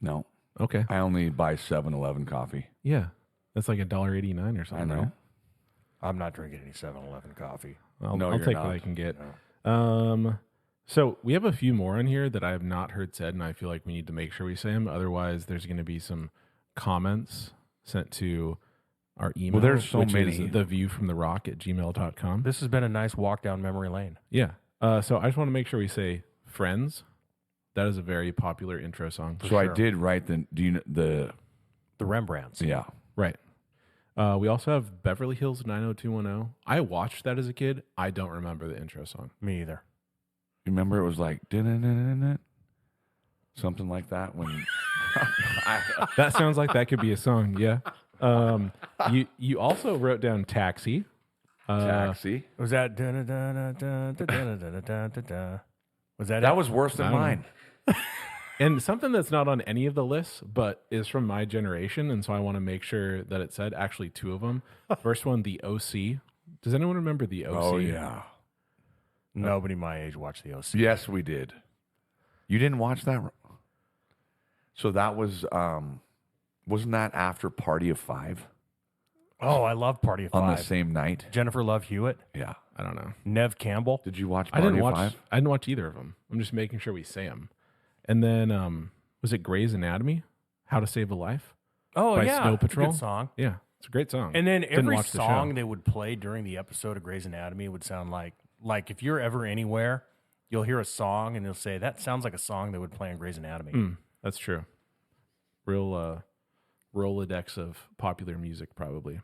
No. Okay. I only buy 7-Eleven coffee. Yeah. That's like $1.89 or something. I know. Right? I'm not drinking any 7-Eleven coffee. I'll No, you're take not. what I can get. So we have a few more on here that I have not heard said, and I feel like we need to make sure we say them. Otherwise, there's going to be some comments sent to our email. Well, there's so which many. is theviewfromtherock@gmail.com. This has been a nice walk down memory lane. Yeah. So I just want to make sure we say Friends. That is a very popular intro song. So I did write the The Rembrandts. yeah. Right. We also have Beverly Hills 90210. I watched that as a kid. I don't remember the intro song. Me either. Remember it was like something like that when That sounds like that could be a song. Yeah. You also wrote down Taxi. Taxi. Was that was that That it? was worse than I don't know. mine. And something that's not on any of the lists, but is from my generation, and so I want to make sure that it said actually 2 of them. First one, the OC. Does anyone remember the OC? Oh yeah. Nobody my age watched the OC. Yes, we did. You didn't watch that? So that was wasn't that after Party of Five Oh, I love Party of on Five. the same night? Jennifer Love Hewitt, I don't know. Nev Campbell. Did you watch I Party didn't of watch. Five? I didn't watch either of them. I'm just making sure we say them. And then was it Grey's Anatomy? How to Save a Life? Oh by yeah, Snow Patrol? good song. Yeah, it's a great song. And then Didn't every watch the show. song they would play during the episode of Grey's Anatomy would sound like if you're ever anywhere, you'll hear a song and you'll say that sounds like a song that would play in Grey's Anatomy. That's true. Real Rolodex of popular music, probably.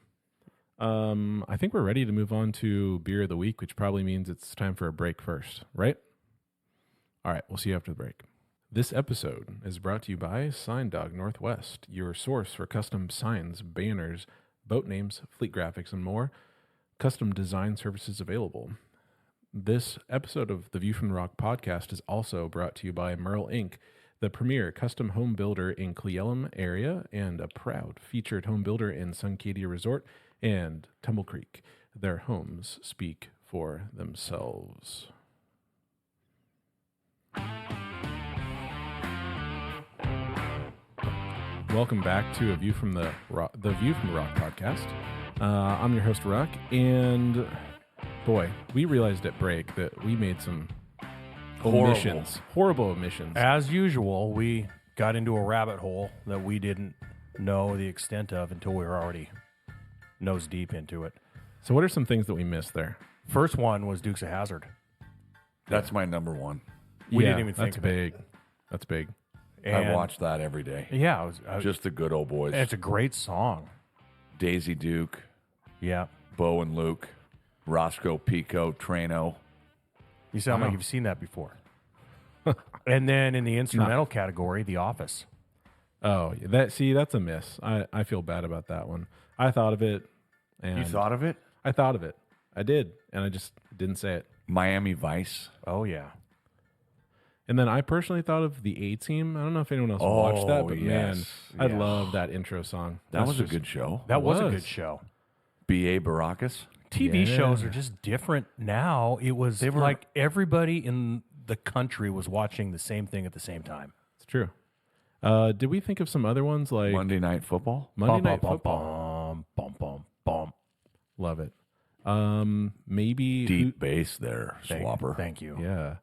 I think we're ready to move on to beer of the week, which probably means it's time for a break first, right? All right, we'll see you after the break. This episode is brought to you by Sign Dog Northwest, your source for custom signs, banners, boat names, fleet graphics, and more. Custom design services available. This episode of the View from the Rock podcast is also brought to you by Merle Inc., the premier custom home builder in Cle Elum area and a proud featured home builder in Suncadia Resort and Tumble Creek. Their homes speak for themselves. Welcome back to a View from the Rock podcast. I'm your host Ruck, and boy, we realized at break that we made some horrible omissions. As usual, we got into a rabbit hole that we didn't know the extent of until we were already nose deep into it. So, what are some things that we missed there? First one was Dukes of Hazzard. That's my number one. We didn't even think that's of it. big. That's big. I watch that every day. Yeah, Just the good old boys. it's a great song. Daisy Duke, Yeah. Bo and Luke, Roscoe, Pico, Trano. You sound like Wow. you've seen that before. And then in the instrumental category, The Office. Oh, that's a miss. I feel bad about that one. I thought of it, and You thought of it? I thought of it. I did, and I just didn't say it. Miami Vice. Oh, yeah. And then I personally thought of the A-Team. I don't know if anyone else watched that, but man, I Yeah. love that intro song. That That's was a just- good show. That was a was. good show. B.A. Baracus. TV Yeah. shows are just different now. It was They were- like everybody in the country was watching the same thing at the same time. It's true. Did we think of some other ones like Monday Night Football. Monday Night Bum, Football? bum, bum, bum. Love it. Maybe Deep bass there, Swapper. Thank you. Yeah.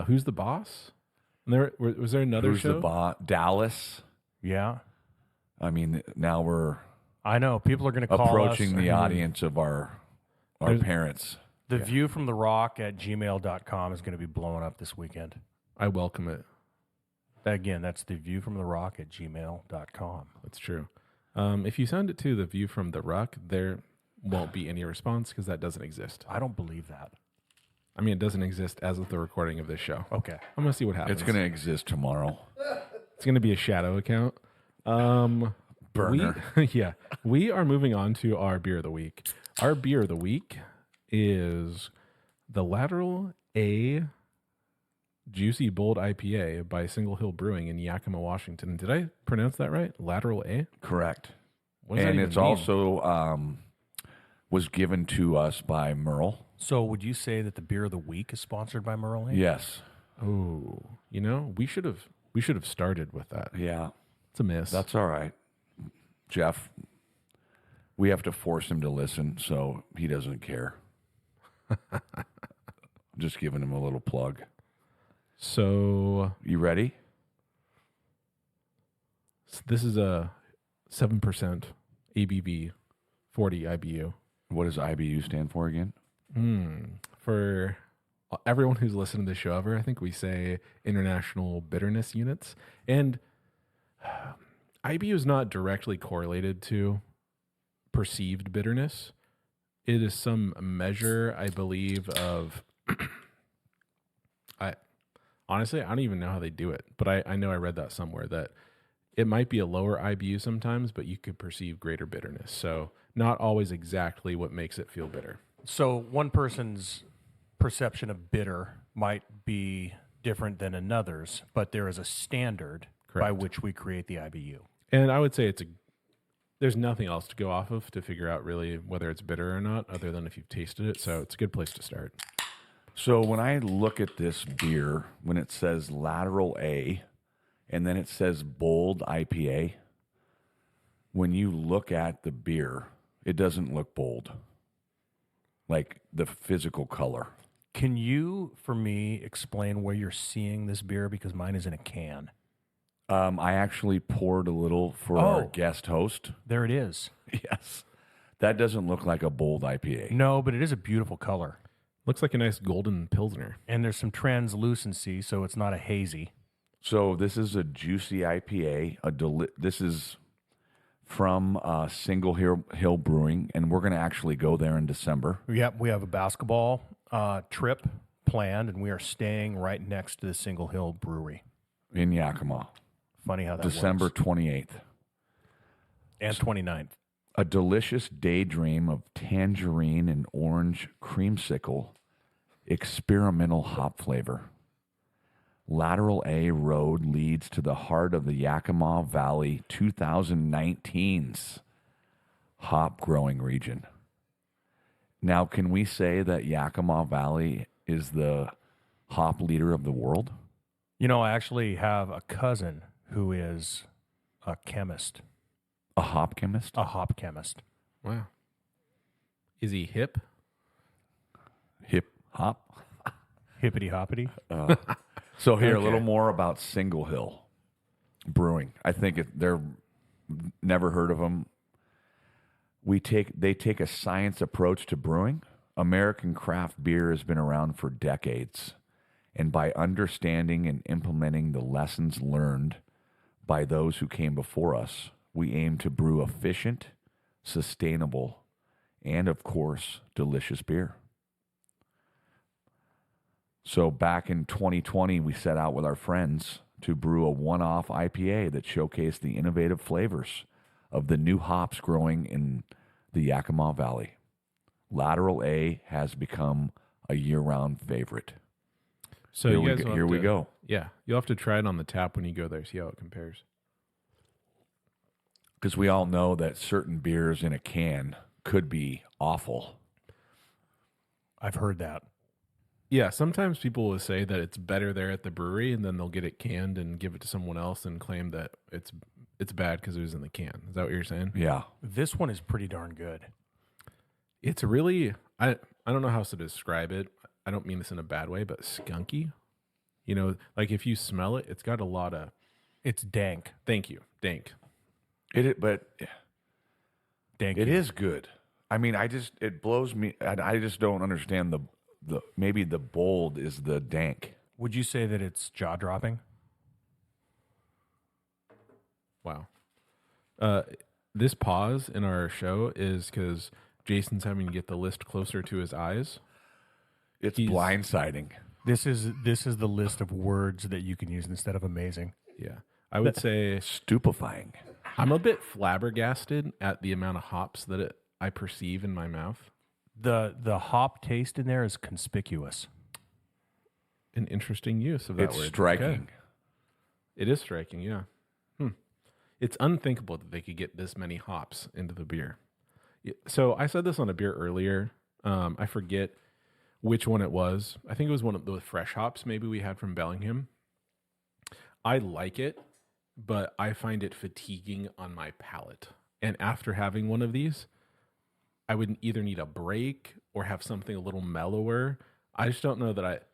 Who's the boss? And was there another Who's show? the boss? Dallas. Yeah. I mean, now we're I know. People are going to call approaching us. the audience of our There's- parents. The View from the Rock at gmail.com is going to be blowing up this weekend. I welcome it. Again, that's the View from the Rock at gmail.com. That's true. If you send it to the View from the Rock, there won't be any response because that doesn't exist. I don't believe that. I mean, it doesn't exist as of the recording of this show. Okay. I'm gonna see what happens. It's going to exist tomorrow. It's gonna be a shadow account. Burner. We are moving on to our beer of the week. Our beer of the week is the Lateral A Juicy Bold IPA by Single Hill Brewing in Yakima, Washington. Did I pronounce that right? Lateral A? Correct. What does that And even it's mean? also was given to us by Merle. So would you say that the beer of the week is sponsored by Merle? Yes. Oh, we should have started with that. Yeah. It's a miss. That's all right. Jeff, we have to force him to listen, so he doesn't care. Just giving him a little plug. So You ready? this is a 7% ABV, 40 IBU. What does IBU stand for again? For everyone who's listened to the show ever, I think we say International Bitterness Units. And IBU is not directly correlated to perceived bitterness. It is some measure, I believe, of... Honestly, I don't even know how they do it, but I know I read that somewhere that it might be a lower IBU sometimes, but you could perceive greater bitterness. So not always exactly what makes it feel bitter. So one person's perception of bitter might be different than another's, but there is a standard by Correct. which we create the IBU. And I would say there's nothing else to go off of to figure out really whether it's bitter or not, other than if you've tasted it. So it's a good place to start. So when I look at this beer, when it says Lateral A, and then it says Bold IPA, when you look at the beer, it doesn't look bold. Like the physical color. Can you, for me, explain where you're seeing this beer? Because mine is in a can. I actually poured a little for our guest host. There it is. Yes. That doesn't look like a Bold IPA. No, but it is a beautiful color. Looks like a nice golden Pilsner. And there's some translucency, so it's not a hazy. So this is a juicy IPA. This is from Single Hill Brewing, and we're going to actually go there in December. Yep, we have a basketball trip planned, and we are staying right next to the Single Hill Brewery. In Yakima. Funny how that December works. 28th. And 29th. A delicious daydream of tangerine and orange creamsicle, experimental hop flavor. Lateral A Road leads to the heart of the Yakima Valley 2019's hop growing region. Now, can we say that Yakima Valley is the hop leader of the world? You know, I actually have a cousin who is a chemist, A hop chemist? a hop chemist. Wow. Is he hip? Hip hop? Hippity hoppity. So here, Okay. a little more about Single Hill Brewing. I think they're never heard of them. They take a science approach to brewing. American craft beer has been around for decades, and by understanding and implementing the lessons learned by those who came before us, we aim to brew efficient, sustainable, and of course, delicious beer. So back in 2020, we set out with our friends to brew a one-off IPA that showcased the innovative flavors of the new hops growing in the Yakima Valley. Lateral A has become a year-round favorite. So Here you we guys go- will here have we to- go. Yeah, you'll have to try it on the tap when you go there, see how it compares. Because we all know that certain beers in a can could be awful. I've heard that. Yeah, sometimes people will say that it's better there at the brewery, and then they'll get it canned and give it to someone else and claim that it's bad because it was in the can. Is that what you're saying? Yeah. This one is pretty darn good. It's really I don't know how else to describe it. I don't mean this in a bad way, but skunky. You know, like if you smell it, it's got a lot of. It's dank. Thank you, dank. But Dank. it is good. I mean, it blows me. I just don't understand the maybe the bold is the dank. Would you say that it's jaw dropping? Wow. This pause in our show is because Jason's having to get the list closer to his eyes. It's He's- blindsiding. This is the list of words that you can use instead of amazing. Yeah, I would say Stupefying. I'm a bit flabbergasted at the amount of hops that I perceive in my mouth. The hop taste in there is conspicuous. An interesting use of that It's word. striking. Okay. It is striking, yeah. It's unthinkable that they could get this many hops into the beer. So I said this on a beer earlier. I forget which one it was. I think it was one of the fresh hops maybe we had from Bellingham. I like it, but I find it fatiguing on my palate. And after having one of these, I would either need a break or have something a little mellower. I just don't know that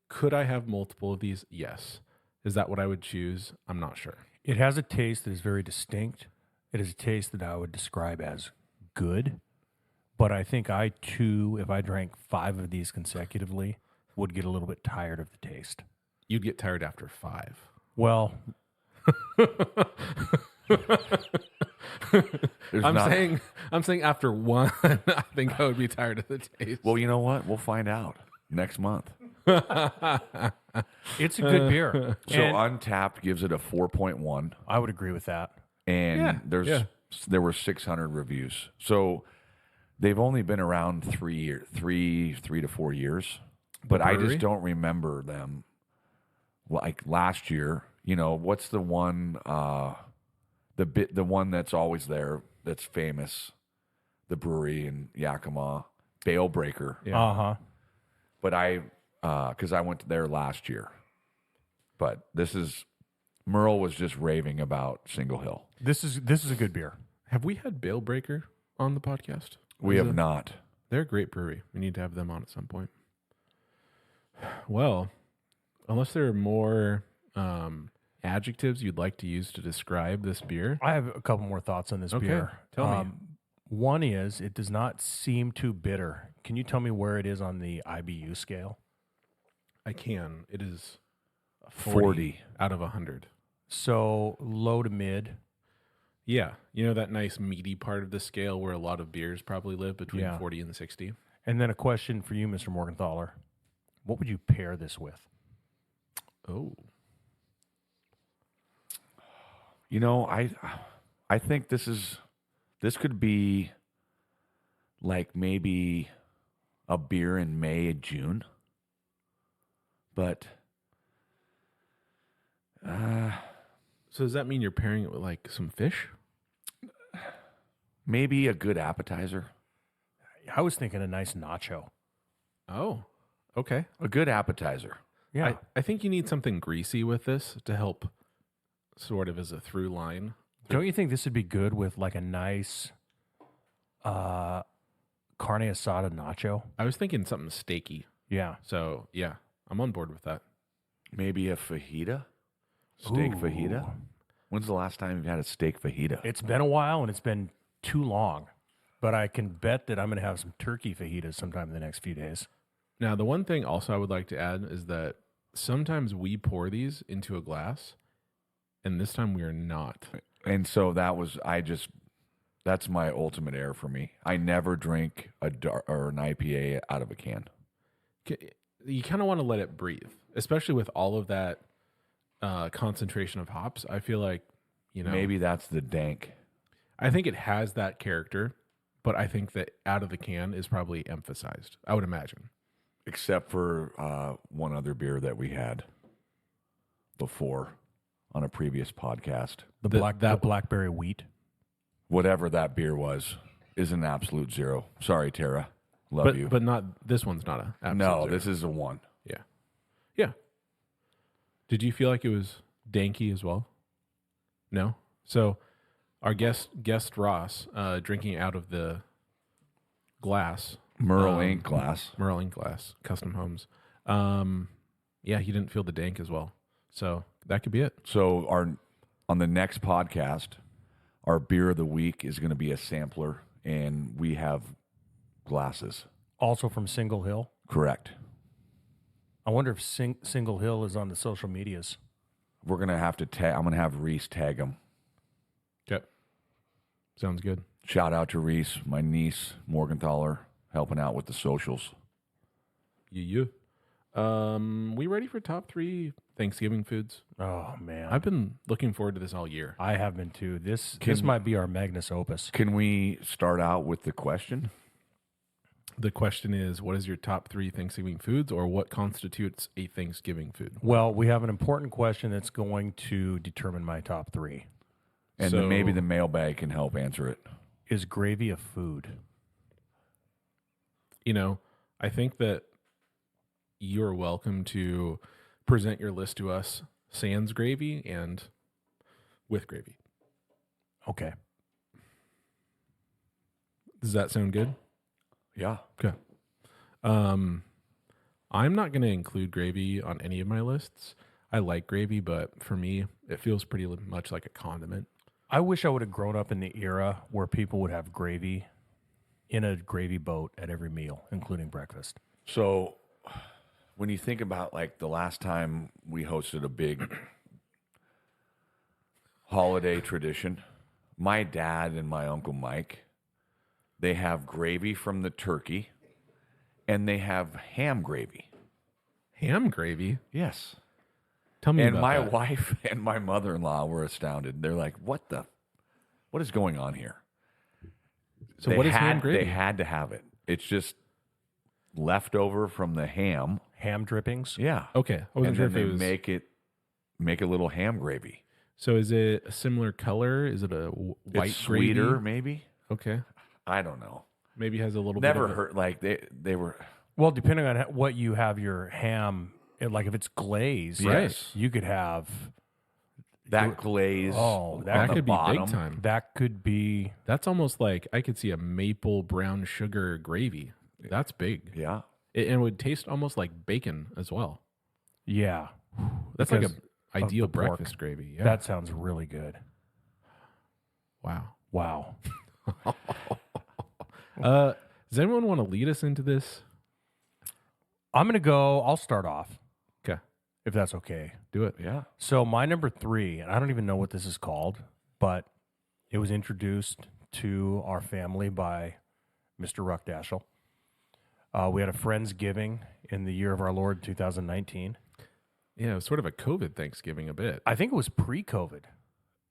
could I have multiple of these? Yes. Is that what I would choose? I'm not sure. It has a taste that is very distinct. It is a taste that I would describe as good. But I think I, too, if I drank 5 of these consecutively, would get a little bit tired of the taste. You'd get tired after 5. Well, I'm saying after 1, I think I would be tired of the taste. Well, you know what? We'll find out next month. it's a good beer. So Untapped gives it a 4.1. I would agree with that. And there were 600 reviews. So they've only been around 3 to 4 years. But I just don't remember them. Like last year, what's the one the one that's always there that's famous, the brewery in Yakima, Bale Breaker. Yeah. Uh-huh. But because I went there last year. But Merle was just raving about Single Hill. This is a good beer. Have we had Bale Breaker on the podcast? We have not. They're a great brewery. We need to have them on at some point. Well, unless there are more adjectives you'd like to use to describe this beer. I have a couple more thoughts on this beer. Tell me. One is it does not seem too bitter. Can you tell me where it is on the IBU scale? I can. It is 40 out of 100. So low to mid. Yeah. That nice meaty part of the scale where a lot of beers probably live between 40 and 60. And then a question for you, Mr. Morgenthaler. What would you pair this with? Oh. I think this could be like maybe a beer in May and June. But so does that mean you're pairing it with like some fish? Maybe a good appetizer. I was thinking a nice nacho. Oh, okay. A good appetizer. Yeah. I think you need something greasy with this to help sort of as a through line. Don't you think this would be good with like a nice carne asada nacho? I was thinking something steaky. Yeah. So, yeah, I'm on board with that. Maybe a fajita? Steak fajita? When's the last time you've had a steak fajita? It's been a while and it's been too long. But I can bet that I'm going to have some turkey fajitas sometime in the next few days. Now, the one thing also I would like to add is that sometimes we pour these into a glass, and this time we are not. And so that's my ultimate error for me. I never drink an IPA out of a can. You kind of want to let it breathe, especially with all of that concentration of hops. I feel like, maybe that's the dank. I think it has that character, but I think that out of the can is probably emphasized, I would imagine. Except for one other beer that we had before on a previous podcast. The blackberry wheat. Whatever that beer was is an absolute zero. Sorry, Tara. Love you. But not this one's not a absolute no, zero. this is a 1. Yeah. Yeah. Did you feel like it was danky as well? No? So our guest Ross, drinking out of the glass. Merle Inc. glass. Merle Inc. glass. Custom Homes. Yeah, he didn't feel the dank as well. So that could be it. So on the next podcast, our beer of the week is going to be a sampler, and we have glasses. Also from Single Hill? Correct. I wonder if Single Hill is on the social medias. We're going to have to I'm going to have Reese tag them. Okay. Sounds good. Shout out to Reese, my niece, Morgenthaler, helping out with the socials. Yeah. We ready for top 3 Thanksgiving foods. Oh man, I've been looking forward to this all year. I have been too. This might be our magnus opus. Can we start out with the question? The question is, what is your top 3 Thanksgiving foods, or what constitutes a Thanksgiving food? Well, we have an important question that's going to determine my top 3. And So- then maybe the mailbag can help answer it. Is gravy a food? You know, I think that you're welcome to present your list to us sans gravy and with gravy. Okay. Does that sound good? Yeah. Okay. I'm not going to include gravy on any of my lists. I like gravy, but for me, it feels pretty much like a condiment. I wish I would have grown up in the era where people would have gravy in a gravy boat at every meal, including breakfast. So when you think about like the last time we hosted a big holiday tradition, my dad and my Uncle Mike, they have gravy from the turkey and they have ham gravy. Ham gravy? Yes. Tell me And about my that. wife and my mother-in-law were astounded. They're like, what is going on here? So what is ham gravy? They had to have it. It's just leftover from the ham. Ham drippings? Yeah. Okay. I wasn't And sure then if they it was... make a little ham gravy. So is it a similar color? Is it a white It's sweeter, gravy? maybe. Okay. I don't know. Maybe has a little Never bit of heard like they were. Well, depending on what you have your ham, like if it's glazed, Yes. you could have That glaze. Oh, that on the could be bottom. big time. that could be That's almost like I could see a maple brown sugar gravy. That's big. Yeah. And it would taste almost like bacon as well. yeah. That's like Because a ideal the pork. breakfast gravy. Yeah. That sounds really good. wow. Wow. Does anyone want to lead us into this? I'll start off Okay. if that's okay. Do it. Yeah. So my number 3, and I don't even know what this is called, but it was introduced to our family by Mr. Ruckdashel. We had a Friendsgiving in the year of our Lord 2019. Yeah, it was sort of a COVID Thanksgiving a bit. I think it was pre-COVID.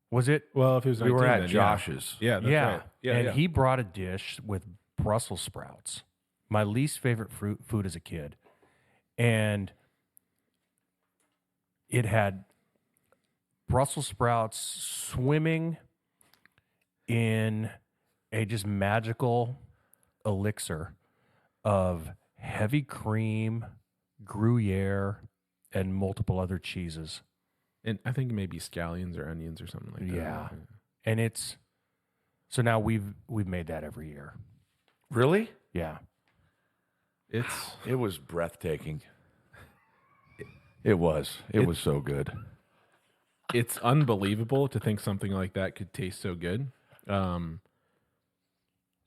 Was it? Well, if it was We were 19, at then Josh's. Yeah, that's yeah. right. Yeah, and yeah. he brought a dish with Brussels sprouts, my least favorite food as a kid. And it had Brussels sprouts swimming in a just magical elixir of heavy cream, Gruyere, and multiple other cheeses. And I think maybe scallions or onions or something like that. Yeah. And it's so now we've made that every year. Really? Yeah. It was breathtaking. It was. It was so good. It's unbelievable to think something like that could taste so good.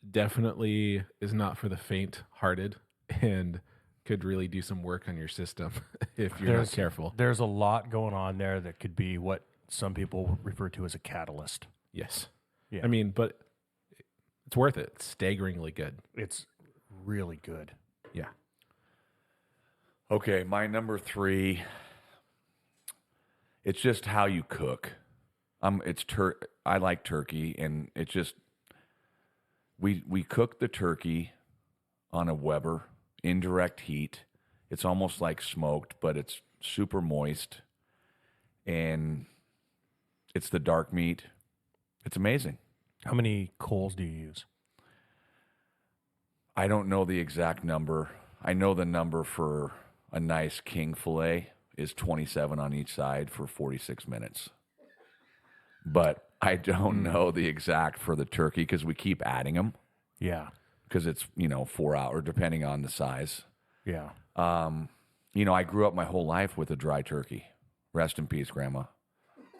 Definitely is not for the faint-hearted and could really do some work on your system if you're not careful. There's a lot going on there that could be what some people refer to as a catalyst. Yes. Yeah. I mean, but it's worth it. It's staggeringly good. It's really good. Yeah. Okay, my number 3. It's just how you cook. I like turkey, and it's just we cook the turkey on a Weber indirect heat. It's almost like smoked, but it's super moist, and it's the dark meat. It's amazing. How many coals do you use? I don't know the exact number. I know the number for a nice king fillet is 27 on each side for 46 minutes. But I don't know the exact for the turkey because we keep adding them Yeah. because it's, 4 hours depending on the size. Yeah. I grew up my whole life with a dry turkey. Rest in peace, Grandma.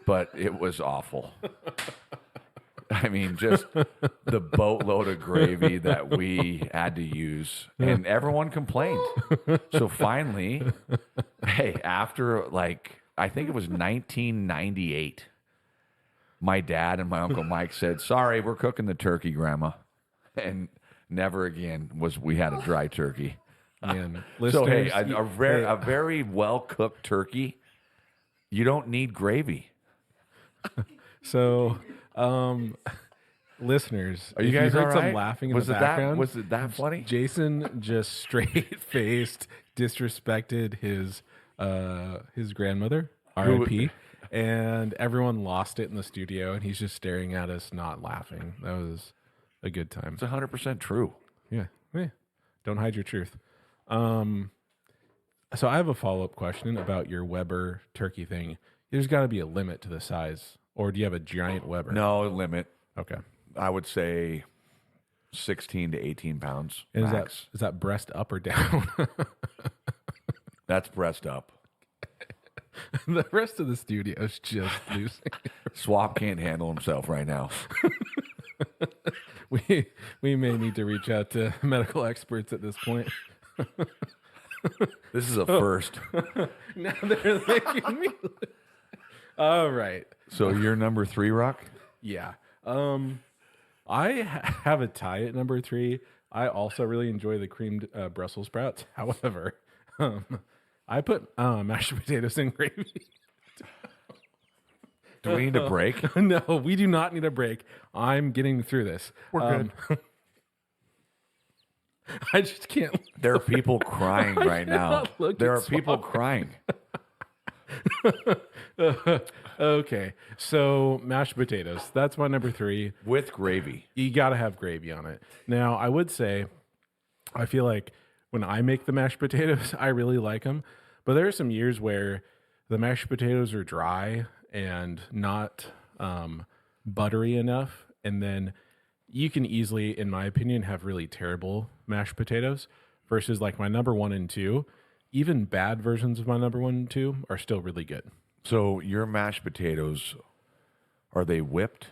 But it was awful. I mean, just the boatload of gravy that we had to use, and everyone complained. So finally, after I think it was 1998, my dad and my Uncle Mike said, "Sorry, we're cooking the turkey, Grandma," and never again we had a dry turkey. Man, So listeners, a very well cooked turkey You don't need gravy. So, listeners, Are you if guys heard all some right? laughing in Was the it background, was it that funny? Jason just straight-faced disrespected his grandmother, R.I.P., and everyone lost it in the studio, and he's just staring at us, not laughing. That was a good time. It's 100% true. Yeah. Don't hide your truth. So I have a follow-up question about your Weber turkey thing. There's got to be a limit to the size, or do you have a giant Weber? No limit. Okay. I would say 16 to 18 pounds. And max. is that breast up or down? That's breast up. The rest of the studio is just losing. Swap can't handle himself right now. We may need to reach out to medical experts at this point. This is a first. Now they're making me. All right. So you're number 3, Rock? Yeah. I have a tie at number 3. I also really enjoy the creamed Brussels sprouts. However, I put mashed potatoes in gravy. Do we need a break? No, we do not need a break. I'm getting through this. We're good. I just can't. There are people crying right now. look There at are people Swap. crying. Okay, so mashed potatoes. That's my number 3. With gravy. You got to have gravy on it. Now, I would say, I feel like when I make the mashed potatoes, I really like them. But there are some years where the mashed potatoes are dry and not buttery enough. And then you can easily, in my opinion, have really terrible mashed potatoes versus like my number 1 and 2. Even bad versions of my number 1 and 2 are still really good. So your mashed potatoes, are they whipped?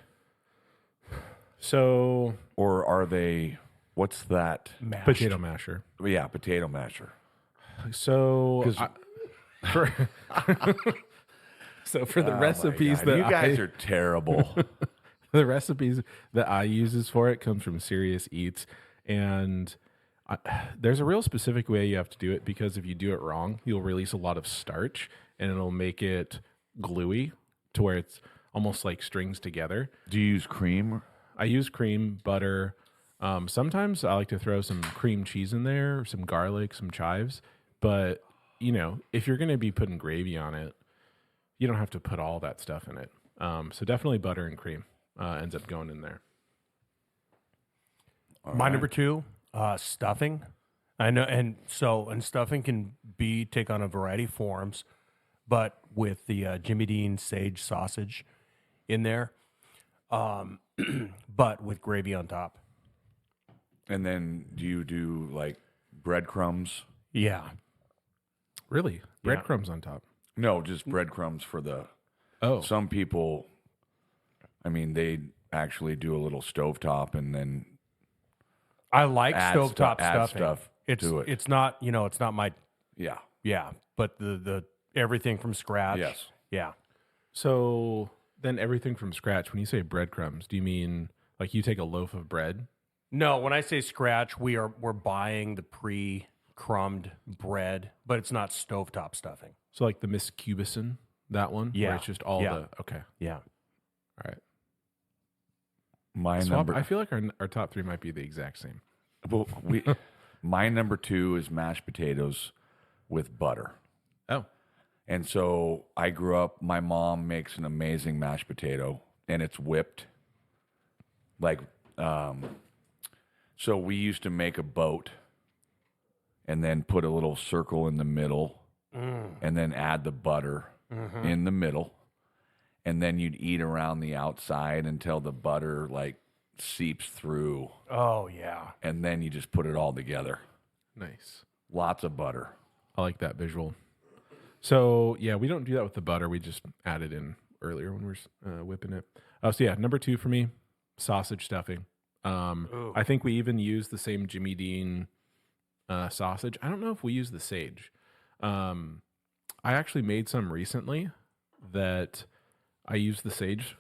So Or are they, what's that? Mashed. potato masher. Yeah, potato masher. So for the Oh recipes my God. that you guys are terrible. the recipes that I uses for it comes from Serious Eats, and there's a real specific way you have to do it because if you do it wrong, you'll release a lot of starch and it'll make it gluey to where it's almost like strings together. Do you use cream? I use cream, butter. Sometimes I like to throw some cream cheese in there, some garlic, some chives. But, you know, if you're going to be putting gravy on it, you don't have to put all that stuff in it. So definitely butter and cream ends up going in there. My number 2, stuffing. I know, and stuffing can take on a variety of forms, but with the Jimmy Dean sage sausage in there, but with gravy on top. And then do you do like breadcrumbs? Yeah. Really? Breadcrumbs on top. No, just breadcrumbs for the. Oh, Some people, I mean, they actually do a little stovetop and then I like add stovetop add stuffing. stuff It's to it. it's not, it's not my Yeah. but the everything from scratch. Yes. Yeah. so then everything from scratch. When you say breadcrumbs, do you mean like you take a loaf of bread? No, when I say scratch, we're buying the pre-crumbed bread, but it's not stovetop stuffing. So like the Miss Cubison, that one? Yeah. Where it's just all Yeah. the, okay. Yeah. All right. My Swap, number. I feel like our top 3 might be the exact same. Well, my number 2 is mashed potatoes with butter. Oh, And so I grew up, my mom makes an amazing mashed potato and it's whipped. Like, so we used to make a boat and then put a little circle in the middle and then add the butter in the middle. And then you'd eat around the outside until the butter like seeps through. Oh yeah. And then you just put it all together. nice. Lots of butter. I like that visual. So yeah, we don't do that with the butter. We just add it in earlier when we're whipping it. So yeah, number 2 for me, sausage stuffing. I think we even use the same Jimmy Dean sausage. I don't know if we use the sage. I actually made some recently that I used the sage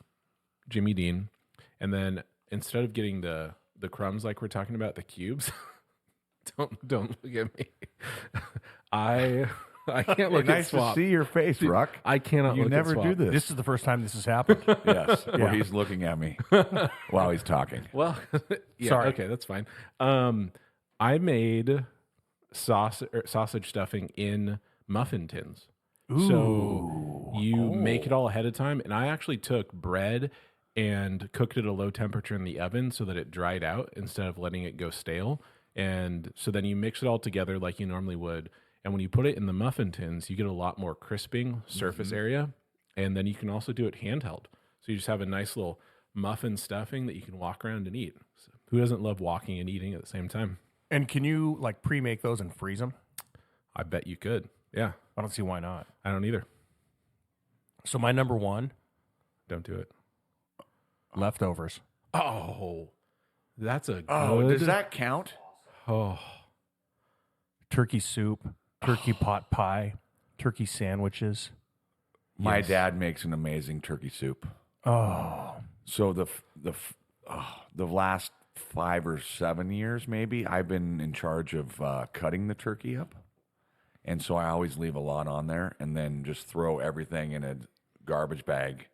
Jimmy Dean, and then instead of getting the crumbs like we're talking about, the cubes. Don't look at me. I I can't look nice at swap. to see your face, Ruck. I cannot You look never at swap. do this. This is the first time this has happened. Yes, where he's looking at me while he's talking. Well, yeah, Sorry. okay, that's fine. I made sausage stuffing in muffin tins. So you make it all ahead of time. And I actually took bread and cooked it at a low temperature in the oven so that it dried out instead of letting it go stale. And so then you mix it all together like you normally would. And when you put it in the muffin tins, you get a lot more crisping surface area. And then you can also do it handheld. So you just have a nice little muffin stuffing that you can walk around and eat. So who doesn't love walking and eating at the same time? And can you like pre-make those and freeze them? I bet you could. Yeah. I don't see why not. I don't either. So my number one, Don't do it. leftovers. Oh, that's a good. Oh, does that count? Oh, Turkey soup, turkey pot pie, turkey sandwiches. My dad makes an amazing turkey soup. Oh, So the last 5 or 7 years, maybe, I've been in charge of cutting the turkey up. And so I always leave a lot on there and then just throw everything in a garbage bag.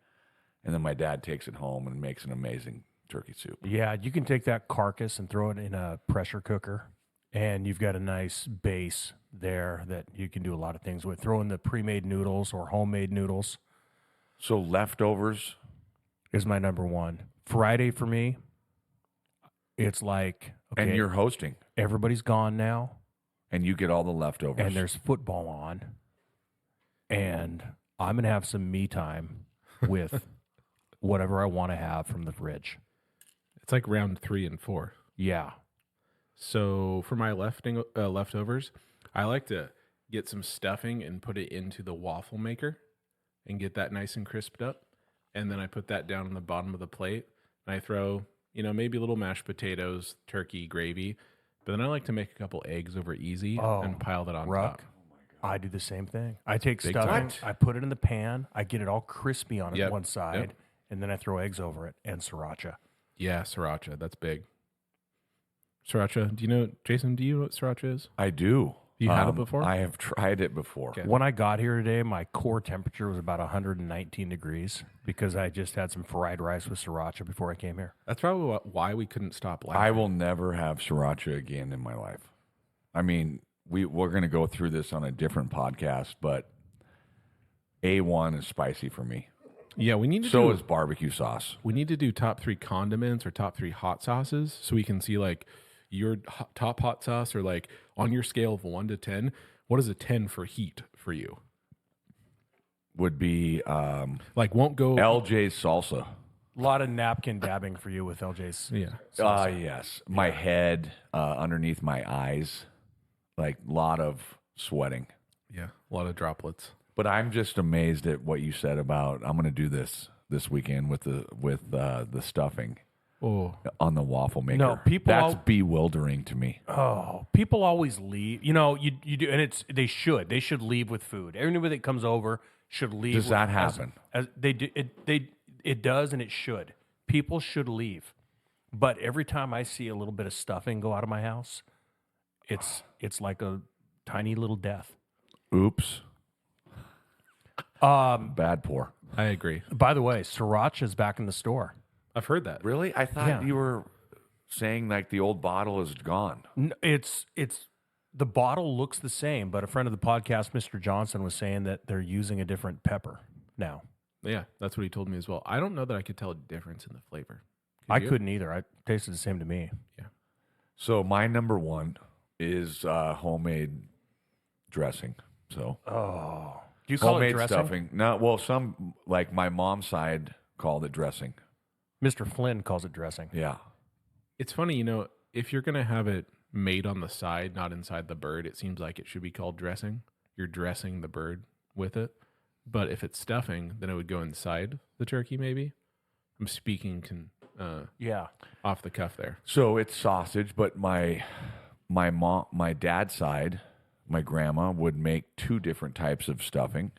And then my dad takes it home and makes an amazing turkey soup. yeah. You can take that carcass and throw it in a pressure cooker, and you've got a nice base there that you can do a lot of things with. Throw in the pre-made noodles or homemade noodles So leftovers, is my number one. Friday for me, it's like, okay, and you're hosting, everybody's gone now, and you get all the leftovers. and there's football on, and I'm going to have some me time with whatever I want to have from the fridge. it's like round 3 and 4. Yeah. So for my leftovers, I like to get some stuffing and put it into the waffle maker and get that nice and crisped up. And then I put that down on the bottom of the plate. And I throw, maybe little mashed potatoes, turkey, gravy. But then I like to make a couple eggs over easy and pile that on Ruck, top. I do the same thing. I take Big stuffing, time. I put it in the pan, I get it all crispy on Yep. one side, Yep. and then I throw eggs over it and sriracha. Yeah, sriracha. That's big. Sriracha. Jason, do you know what sriracha is? I do. You had it before? I have tried it before. Okay. When I got here today, my core temperature was about 119 degrees because I just had some fried rice with sriracha before I came here. That's probably why we couldn't stop laughing. I will never have sriracha again in my life. I mean, we're going to go through this on a different podcast, but A1 is spicy for me. Yeah, we need to So do is barbecue sauce. We need to do top 3 condiments or top 3 hot sauces so we can see like your top hot sauce or like on your scale of 1 to 10, what is a 10 for heat for you? Would be Like won't go. LJ's salsa. A lot of napkin dabbing for you with LJ's. Yeah. Yes. My head, underneath my eyes, like a lot of sweating. Yeah. A lot of droplets. But I'm just amazed at what you said about I'm going to do this weekend with the stuffing Oh, on the waffle maker. No, that's bewildering to me. Oh, people always leave. You do, and they should leave with food. Everybody that comes over should leave. Does with- that happen? As they do, it does, and it should. People should leave, but every time I see a little bit of stuffing go out of my house, it's like a tiny little death. Oops. Bad pour. I agree. By the way, sriracha's back in the store. I've heard that. Really? I thought Yeah. you were saying like the old bottle is gone. It's the bottle looks the same, but a friend of the podcast, Mr. Johnson, was saying that they're using a different pepper now. Yeah, that's what he told me as well. I don't know that I could tell a difference in the flavor. I you? couldn't either. I tasted the same to me. So my number one is homemade dressing. So Do you call homemade it dressing? stuffing. No, well, some like my mom's side called it dressing. Mr. Flynn calls it dressing. Yeah. It's funny, if you're going to have it made on the side, not inside the bird, it seems like it should be called dressing. You're dressing the bird with it. But if it's stuffing, then it would go inside the turkey, maybe. I'm speaking Yeah. off the cuff there. So it's sausage, but my dad's side, my grandma would make 2 different types of stuffing,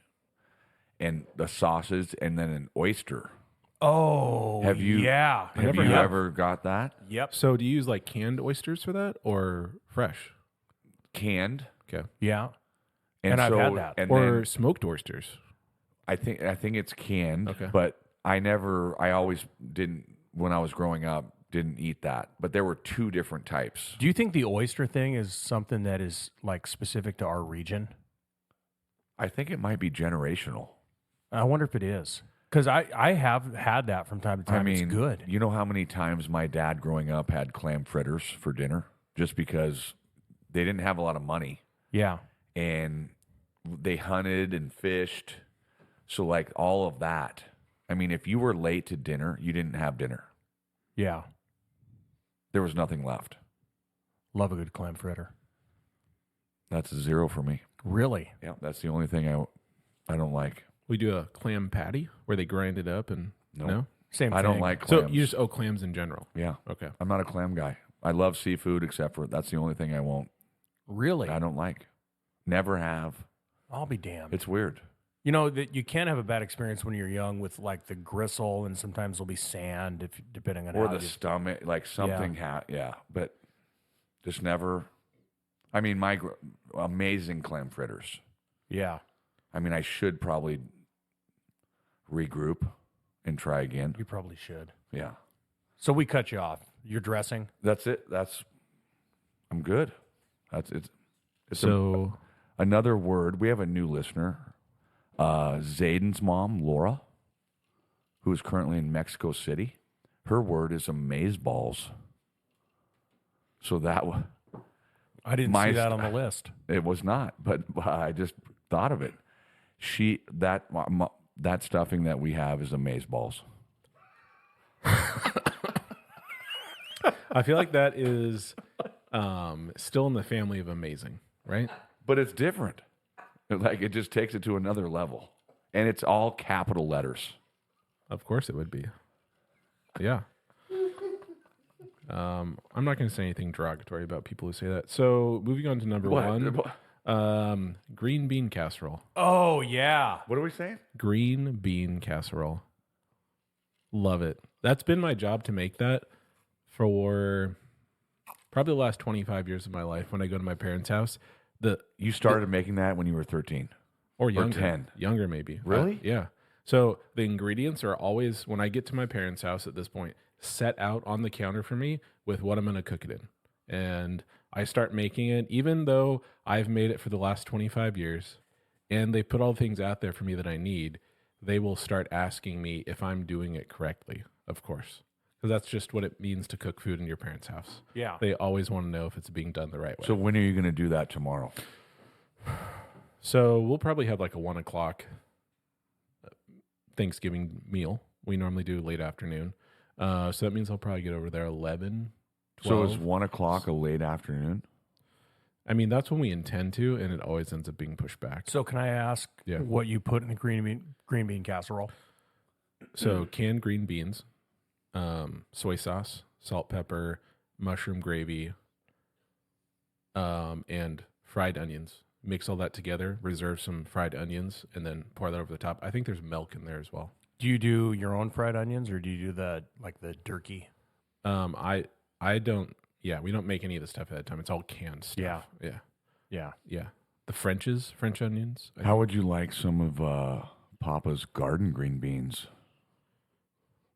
and the sausage, and then an oyster. Oh, Have you? Yeah. Have you ever got that Yep. So do you use like canned oysters for that or fresh? canned? Okay. Yeah. And I've had that. And or then smoked oysters. I think it's canned. Okay. But I always didn't, when I was growing up, didn't eat that. But there were two different types. Do you think the oyster thing is something that is like specific to our region? I think it might be generational. I wonder if it is. Because I have had that from time to time. I mean, it's good. You know how many times my dad growing up had clam fritters for dinner just because they didn't have a lot of money Yeah. and they hunted and fished. So like all of that. I mean, if you were late to dinner, you didn't have dinner. Yeah. There was nothing left. Love a good clam fritter. That's a 0 for me. Really? Yeah, that's the only thing I don't like. We do a clam patty where they grind it up and Nope. no. Same thing. I don't like clams. So you just clams in general. Yeah. Okay. I'm not a clam guy. I love seafood except for that's the only thing I won't. Really? I don't like. Never have. I'll be damned. It's weird. You know that you can have a bad experience when you're young with like the gristle, and sometimes there'll be sand, if depending on Or how the you- stomach, like something. Yeah, but just never. I mean, amazing clam fritters. Yeah. I mean, I should probably regroup and try again. You probably should. Yeah, So we cut you off. You're dressing. that's it. I'm good. That's it. It's So another word. We have a new listener, Zayden's mom, Laura, who is currently in Mexico City. Her word is amazeballs. So I didn't see that on the list. it was not, but I just thought of it. That stuffing that we have is amazeballs. I feel like that is still in the family of amazing, right? But it's different. Like it just takes it to another level. And it's all capital letters. Of course it would be. Yeah. I'm not going to say anything derogatory about people who say that. So moving on to number one, green bean casserole. Oh yeah. What are we saying? Green bean casserole. Love it. That's been my job to make that for probably the last 25 years of my life when I go to my parents' house. You started making that when you were 13. Or younger. 10. Younger, maybe. Really? Yeah. So the ingredients are always, when I get to my parents' house at this point, set out on the counter for me with what I'm going to cook it in. And I start making it, even though I've made it for the last 25 years, and they put all the things out there for me that I need, they will start asking me if I'm doing it correctly, of course. Because that's just what it means to cook food in your parents' house. Yeah. They always want to know if it's being done the right way. So when are you going to do that tomorrow? So we'll probably have like a 1 o'clock Thanksgiving meal. We normally do late afternoon. So that means I'll probably get over there 11, 12. So is 1 o'clock a late afternoon? I mean, that's when we intend to, and it always ends up being pushed back. So can I ask Yeah. what you put in the green bean casserole? So canned green beans, soy sauce, salt, pepper, mushroom gravy, and fried onions. Mix all that together, reserve some fried onions, and then pour that over the top. I think there's milk in there as well. Do you do your own fried onions, or do you do the turkey? I don't. Yeah, we don't make any of the stuff at that time. It's all canned stuff. Yeah. Yeah. The French onions. How would you like some of Papa's garden green beans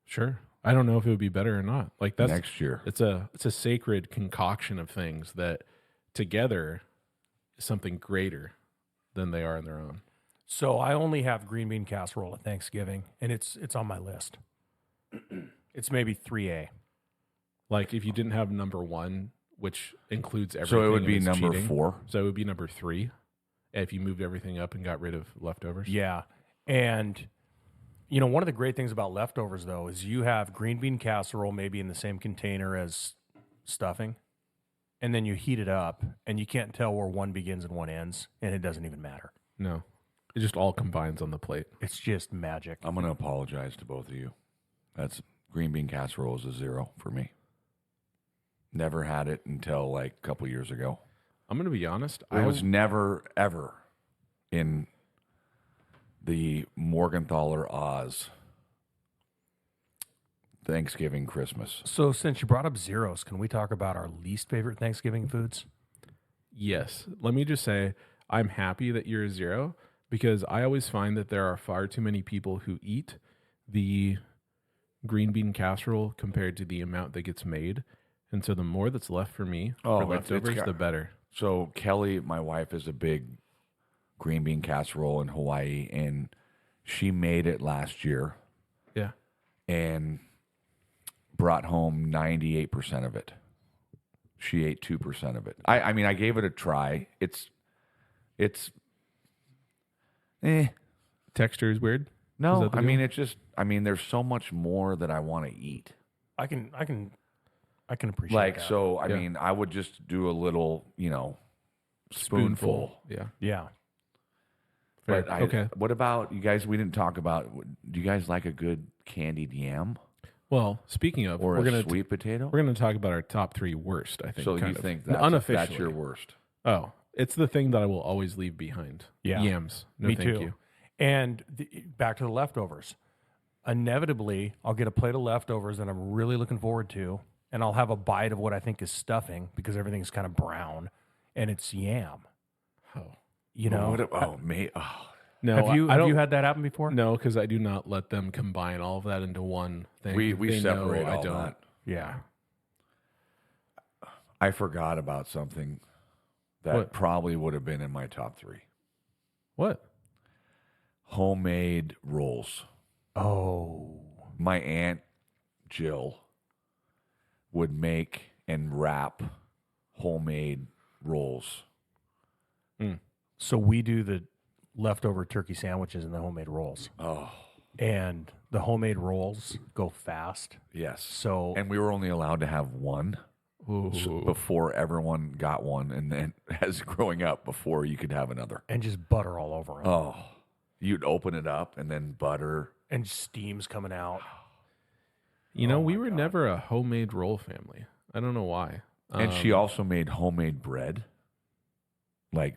Sure. I don't know if it would be better or not. Like that's next year? It's a sacred concoction of things that together is something greater than they are on their own. So I only have green bean casserole at Thanksgiving, and it's on my list. It's maybe 3A. Like if you didn't have number one, which includes everything, So it would and be it's number cheating, 4. So it would be number 3. If you moved everything up and got rid of leftovers. Yeah. And, you know, one of the great things about leftovers, though, is you have green bean casserole maybe in the same container as stuffing, and then you heat it up, and you can't tell where one begins and one ends, and it doesn't even matter. No. It just all combines on the plate. It's just magic. I'm going to apologize to both of you. That's green bean casserole is a 0 for me. Never had it until like a couple years ago. I'm going to be honest. I was never, ever in the Morgenthaler Oz Thanksgiving, Christmas. So since you brought up zeros, can we talk about our least favorite Thanksgiving foods? Yes. Let me just say, I'm happy that you're a 0 because I always find that there are far too many people who eat the green bean casserole compared to the amount that gets made. And so the more that's left for me for leftovers, the better. So Kelly, my wife, is a big green bean casserole in Hawaii, and she made it last year. Yeah. And brought home 98% of it. She ate 2% of it. I mean, I gave it a try. It's Texture is weird. No, I mean, there's so much more that I want to eat. I can appreciate Like, that. so, I mean, I would just do a little, spoonful. Yeah. Yeah. But okay. What about you guys? We didn't talk about. Do you guys like a good candied yam Well, speaking of, or a sweet potato? We're going to talk about our top 3 worst, I think. So you think unofficially. that's your worst? Oh, it's the thing that I will always leave behind. Yeah. Yams. No, Me thank too. you. And back to the leftovers. Inevitably, I'll get a plate of leftovers that I'm really looking forward to, and I'll have a bite of what I think is stuffing because everything's kind of brown, and it's yam. Oh. You know? No, Have you had that happen before? No, because I do not let them combine all of that into one thing. We They separate know all I don't. that. Yeah. I forgot about something that What? probably would have been in my top 3. What? Homemade rolls. Oh. My Aunt Jill would make and wrap homemade rolls. So we do the leftover turkey sandwiches and the homemade rolls. Oh, And the homemade rolls go fast. yes. So And we were only allowed to have one before everyone got one. And then as growing up, before you could have another. and just butter all over them. Oh, you'd open it up and then butter. And steam's coming out. You know, we were never a homemade roll family. I don't know why. And she also made homemade bread. Like,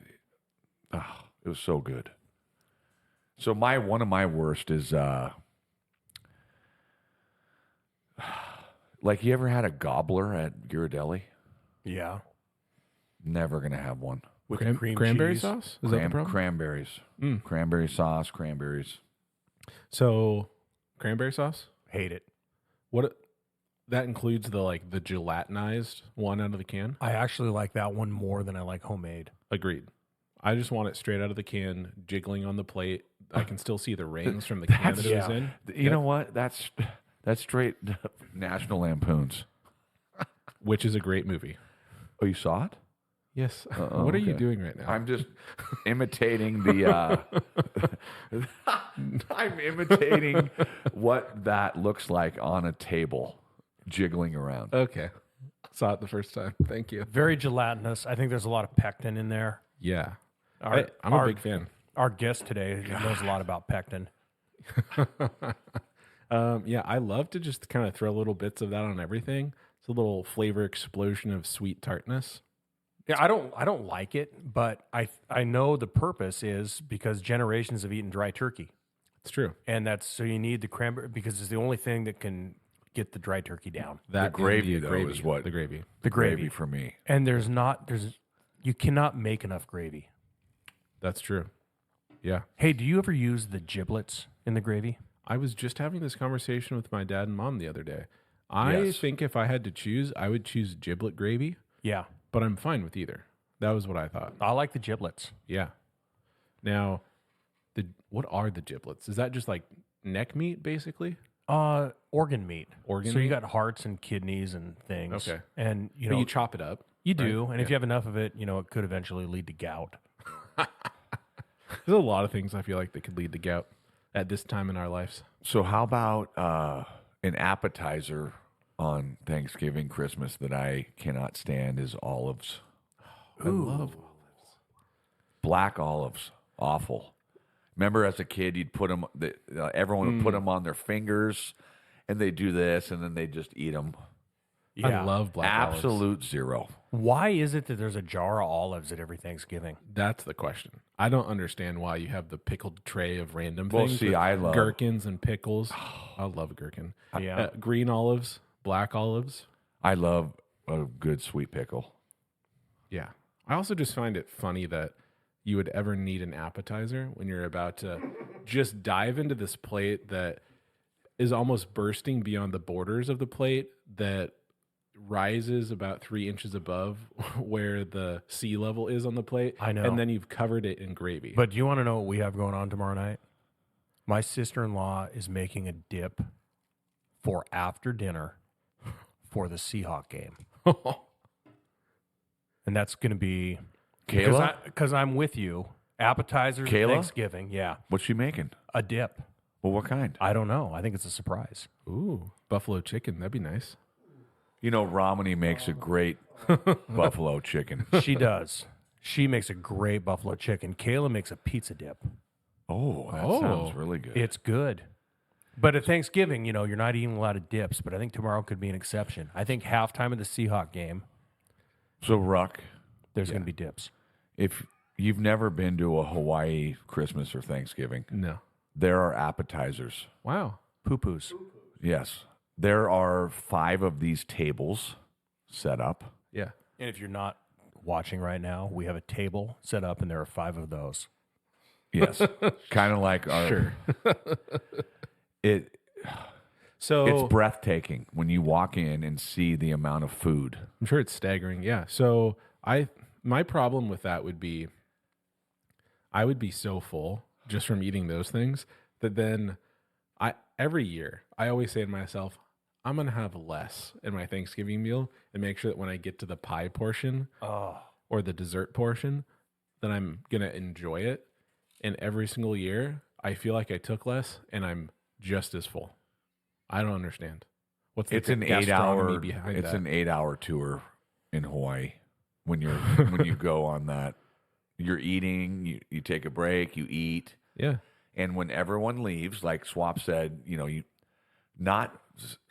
it was so good. So one of my worst is like, you ever had a gobbler at Ghirardelli? Yeah. Never gonna have one. With the cream cranberry cheese. sauce? Is that the problem? Cranberries. Cranberry sauce, cranberries. So, cranberry sauce? Hate it. That includes the gelatinized one out of the can? I actually like that one more than I like homemade. Agreed. I just want it straight out of the can, jiggling on the plate. I can still see the rings from the can that it was in. You know what? That's straight National Lampoons. Which is a great movie. Oh, you saw it? Yes. What are you okay. doing right now? I'm just imitating the. I'm imitating what that looks like on a table, jiggling around. Okay. Saw it the first time. Thank you. Very gelatinous. I think there's a lot of pectin in there. Yeah. I'm a big fan. Our guest today knows a lot about pectin. Yeah, I love to just kind of throw little bits of that on everything. It's a little flavor explosion of sweet tartness. Yeah, I don't like it, but I know the purpose is because generations have eaten dry turkey. It's true. And that's so you need the cranberry because it's the only thing that can get the dry turkey down. That gravy, and the though, gravy is what- the gravy. The gravy. For me. And you cannot make enough gravy. That's true. Yeah. Hey, do you ever use the giblets in the gravy? I was just having this conversation with my dad and mom the other day. I Yes. think if I had to choose, I would choose giblet gravy, Yeah. but I'm fine with either. That was what I thought. I like the giblets. Yeah. Now, what are the giblets? Is that just like neck meat, basically? Organ meat. Organ So you meat? got hearts and kidneys and things. Okay. And But you chop it up. you do, right? and if you have enough of it, it could eventually lead to gout. There's a lot of things I feel like that could lead to gout at this time in our lives. So how about an appetizer on Thanksgiving, Christmas that I cannot stand is olives. I love olives. Black olives, awful. Remember, as a kid, you'd put them. Everyone would put them on their fingers, and they do this, and then they just eat them. I love black olives. Absolute zero. Why is it that there's a jar of olives at every Thanksgiving? That's the question. I don't understand why you have the pickled tray of random Well, things. see, with I love- gherkins and pickles. I love a gherkin. Yeah. Green olives, black olives. I love a good sweet pickle. Yeah. I also just find it funny that you would ever need an appetizer when you're about to just dive into this plate that is almost bursting beyond the borders of the plate, that rises about 3 inches above where the sea level is on the plate. I know. And then you've covered it in gravy. But do you want to know what we have going on tomorrow night? My sister-in-law is making a dip for after dinner for the Seahawk game. And that's going to be... Kayla? Because I'm with you. Appetizers, Kayla? Thanksgiving, yeah. What's she making? A dip. Well, what kind? I don't know. I think it's a surprise. Ooh, buffalo chicken. That'd be nice. You know, Romney makes a great buffalo chicken. She does. She makes a great buffalo chicken. Kayla makes a pizza dip. Oh, that sounds really good. It's good. But at Thanksgiving, you know, you're not eating a lot of dips, but I think tomorrow could be an exception. I think halftime of the Seahawk game, So, Ruck, there's going to be dips. if you've never been to a Hawaii Christmas or Thanksgiving, No. there are appetizers. Wow. Poo-poos. Yes. There are 5 of these tables set up. Yeah. And if you're not watching right now, we have a table set up, and there are 5 of those. Yes. Kind of like our. Sure. It's So breathtaking when you walk in and see the amount of food. I'm sure it's staggering. Yeah. So my problem with that would be I would be so full just from eating those things that then every year I always say to myself, I'm going to have less in my Thanksgiving meal and make sure that when I get to the pie portion or the dessert portion, that I'm going to enjoy it. And every single year I feel like I took less and I'm just as full. I don't understand. What's the It's an gastronomy 8-hour. behind It's that? an 8-hour tour in Hawaii. When you go on that, you're eating. You take a break. You eat. Yeah. And when everyone leaves, like Swap said, not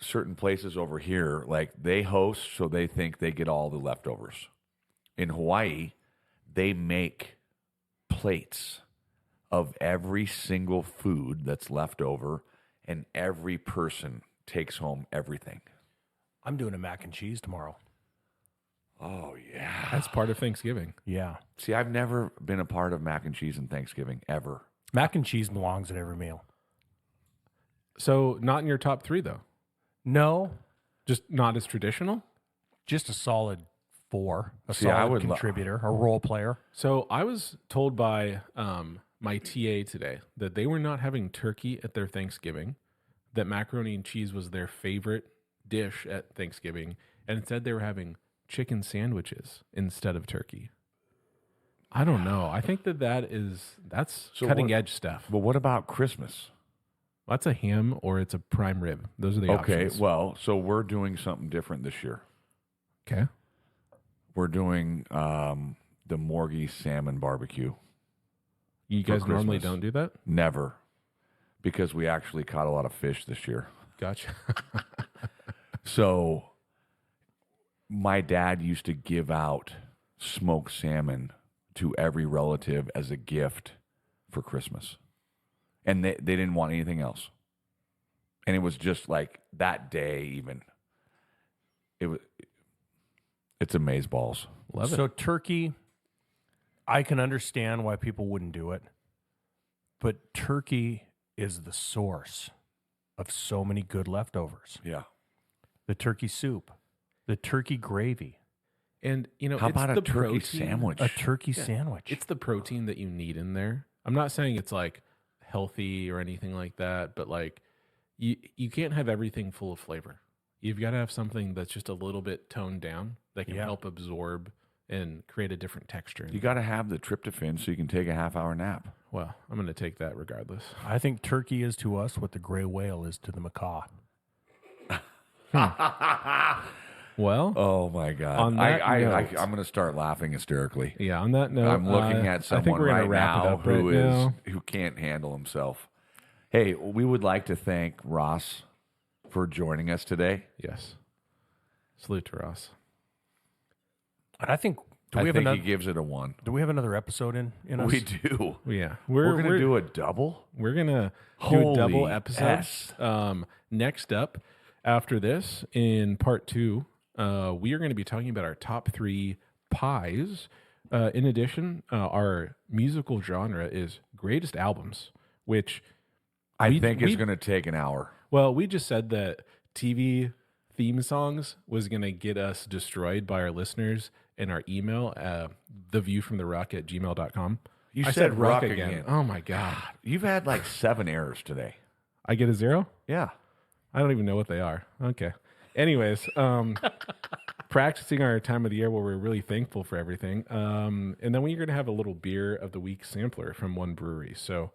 certain places over here, like they host, so they think they get all the leftovers. In Hawaii, they make plates of every single food that's left over, and every person takes home everything. I'm doing a mac and cheese tomorrow. Oh, yeah. That's part of Thanksgiving. Yeah. See, I've never been a part of mac and cheese and Thanksgiving, ever. Mac and cheese belongs at every meal. So not in your top 3 though. No, Just not as traditional. just a solid 4. A See, I solid would contributor, a role player. So I was told by my TA today that they were not having turkey at their Thanksgiving, that macaroni and cheese was their favorite dish at Thanksgiving, and instead they were having chicken sandwiches instead of turkey. I don't know. I think that's So cutting what- edge stuff. But what about Christmas? That's a ham or it's a prime rib. Those are the Okay, options. well, so we're doing something different this year. Okay. We're doing the Morgie salmon barbecue. You For guys normally Christmas. don't do that? Never, because we actually caught a lot of fish this year. Gotcha. So my dad used to give out smoked salmon to every relative as a gift for Christmas. And they didn't want anything else. And it was just like that day even. It's amazeballs. Love it. So turkey, I can understand why people wouldn't do it, but turkey is the source of so many good leftovers. Yeah. The turkey soup, the turkey gravy, And How it's about a the turkey protein. sandwich? a turkey sandwich. It's the protein that you need in there. I'm not saying it's like healthy or anything like that, but like you can't have everything full of flavor. You've got to have something that's just a little bit toned down that can help absorb and create a different texture. You got to have the tryptophan so you can take a half-hour nap. Well, I'm going to take that regardless. I think turkey is to us what the gray whale is to the macaw. Well, Oh my God! On that note- I'm going to start laughing hysterically. yeah, on that note, I'm looking at I think someone we're gonna right wrap it now up right now. who can't handle himself. Hey, we would like to thank Ross for joining us today. Yes. Salute to Ross. And I think do I we have think another he gives it a 1. do we have another episode in us? We do. Yeah. We're going to do a double. We're gonna do a double Holy episode. S. Next up, after this, in part 2, we are going to be talking about our top 3 pies. In addition, our musical genre is greatest albums, which I think it's going to take an hour. Well, we just said that TV theme songs was going to get us destroyed by our listeners in our email, theviewfromtheruck@gmail.com. I said ruck again. Oh, my God. You've had like 7 errors today. I get a 0? Yeah. I don't even know what they are. Okay. Anyways, practicing our time of the year where we're really thankful for everything. And then we're going to have a little beer of the week sampler from one brewery. So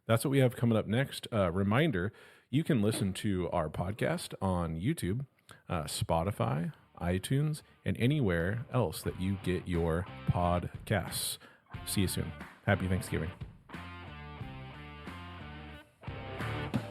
that's what we have coming up next. Reminder, you can listen to our podcast on YouTube, Spotify, iTunes, and anywhere else that you get your podcasts. See you soon. Happy Thanksgiving.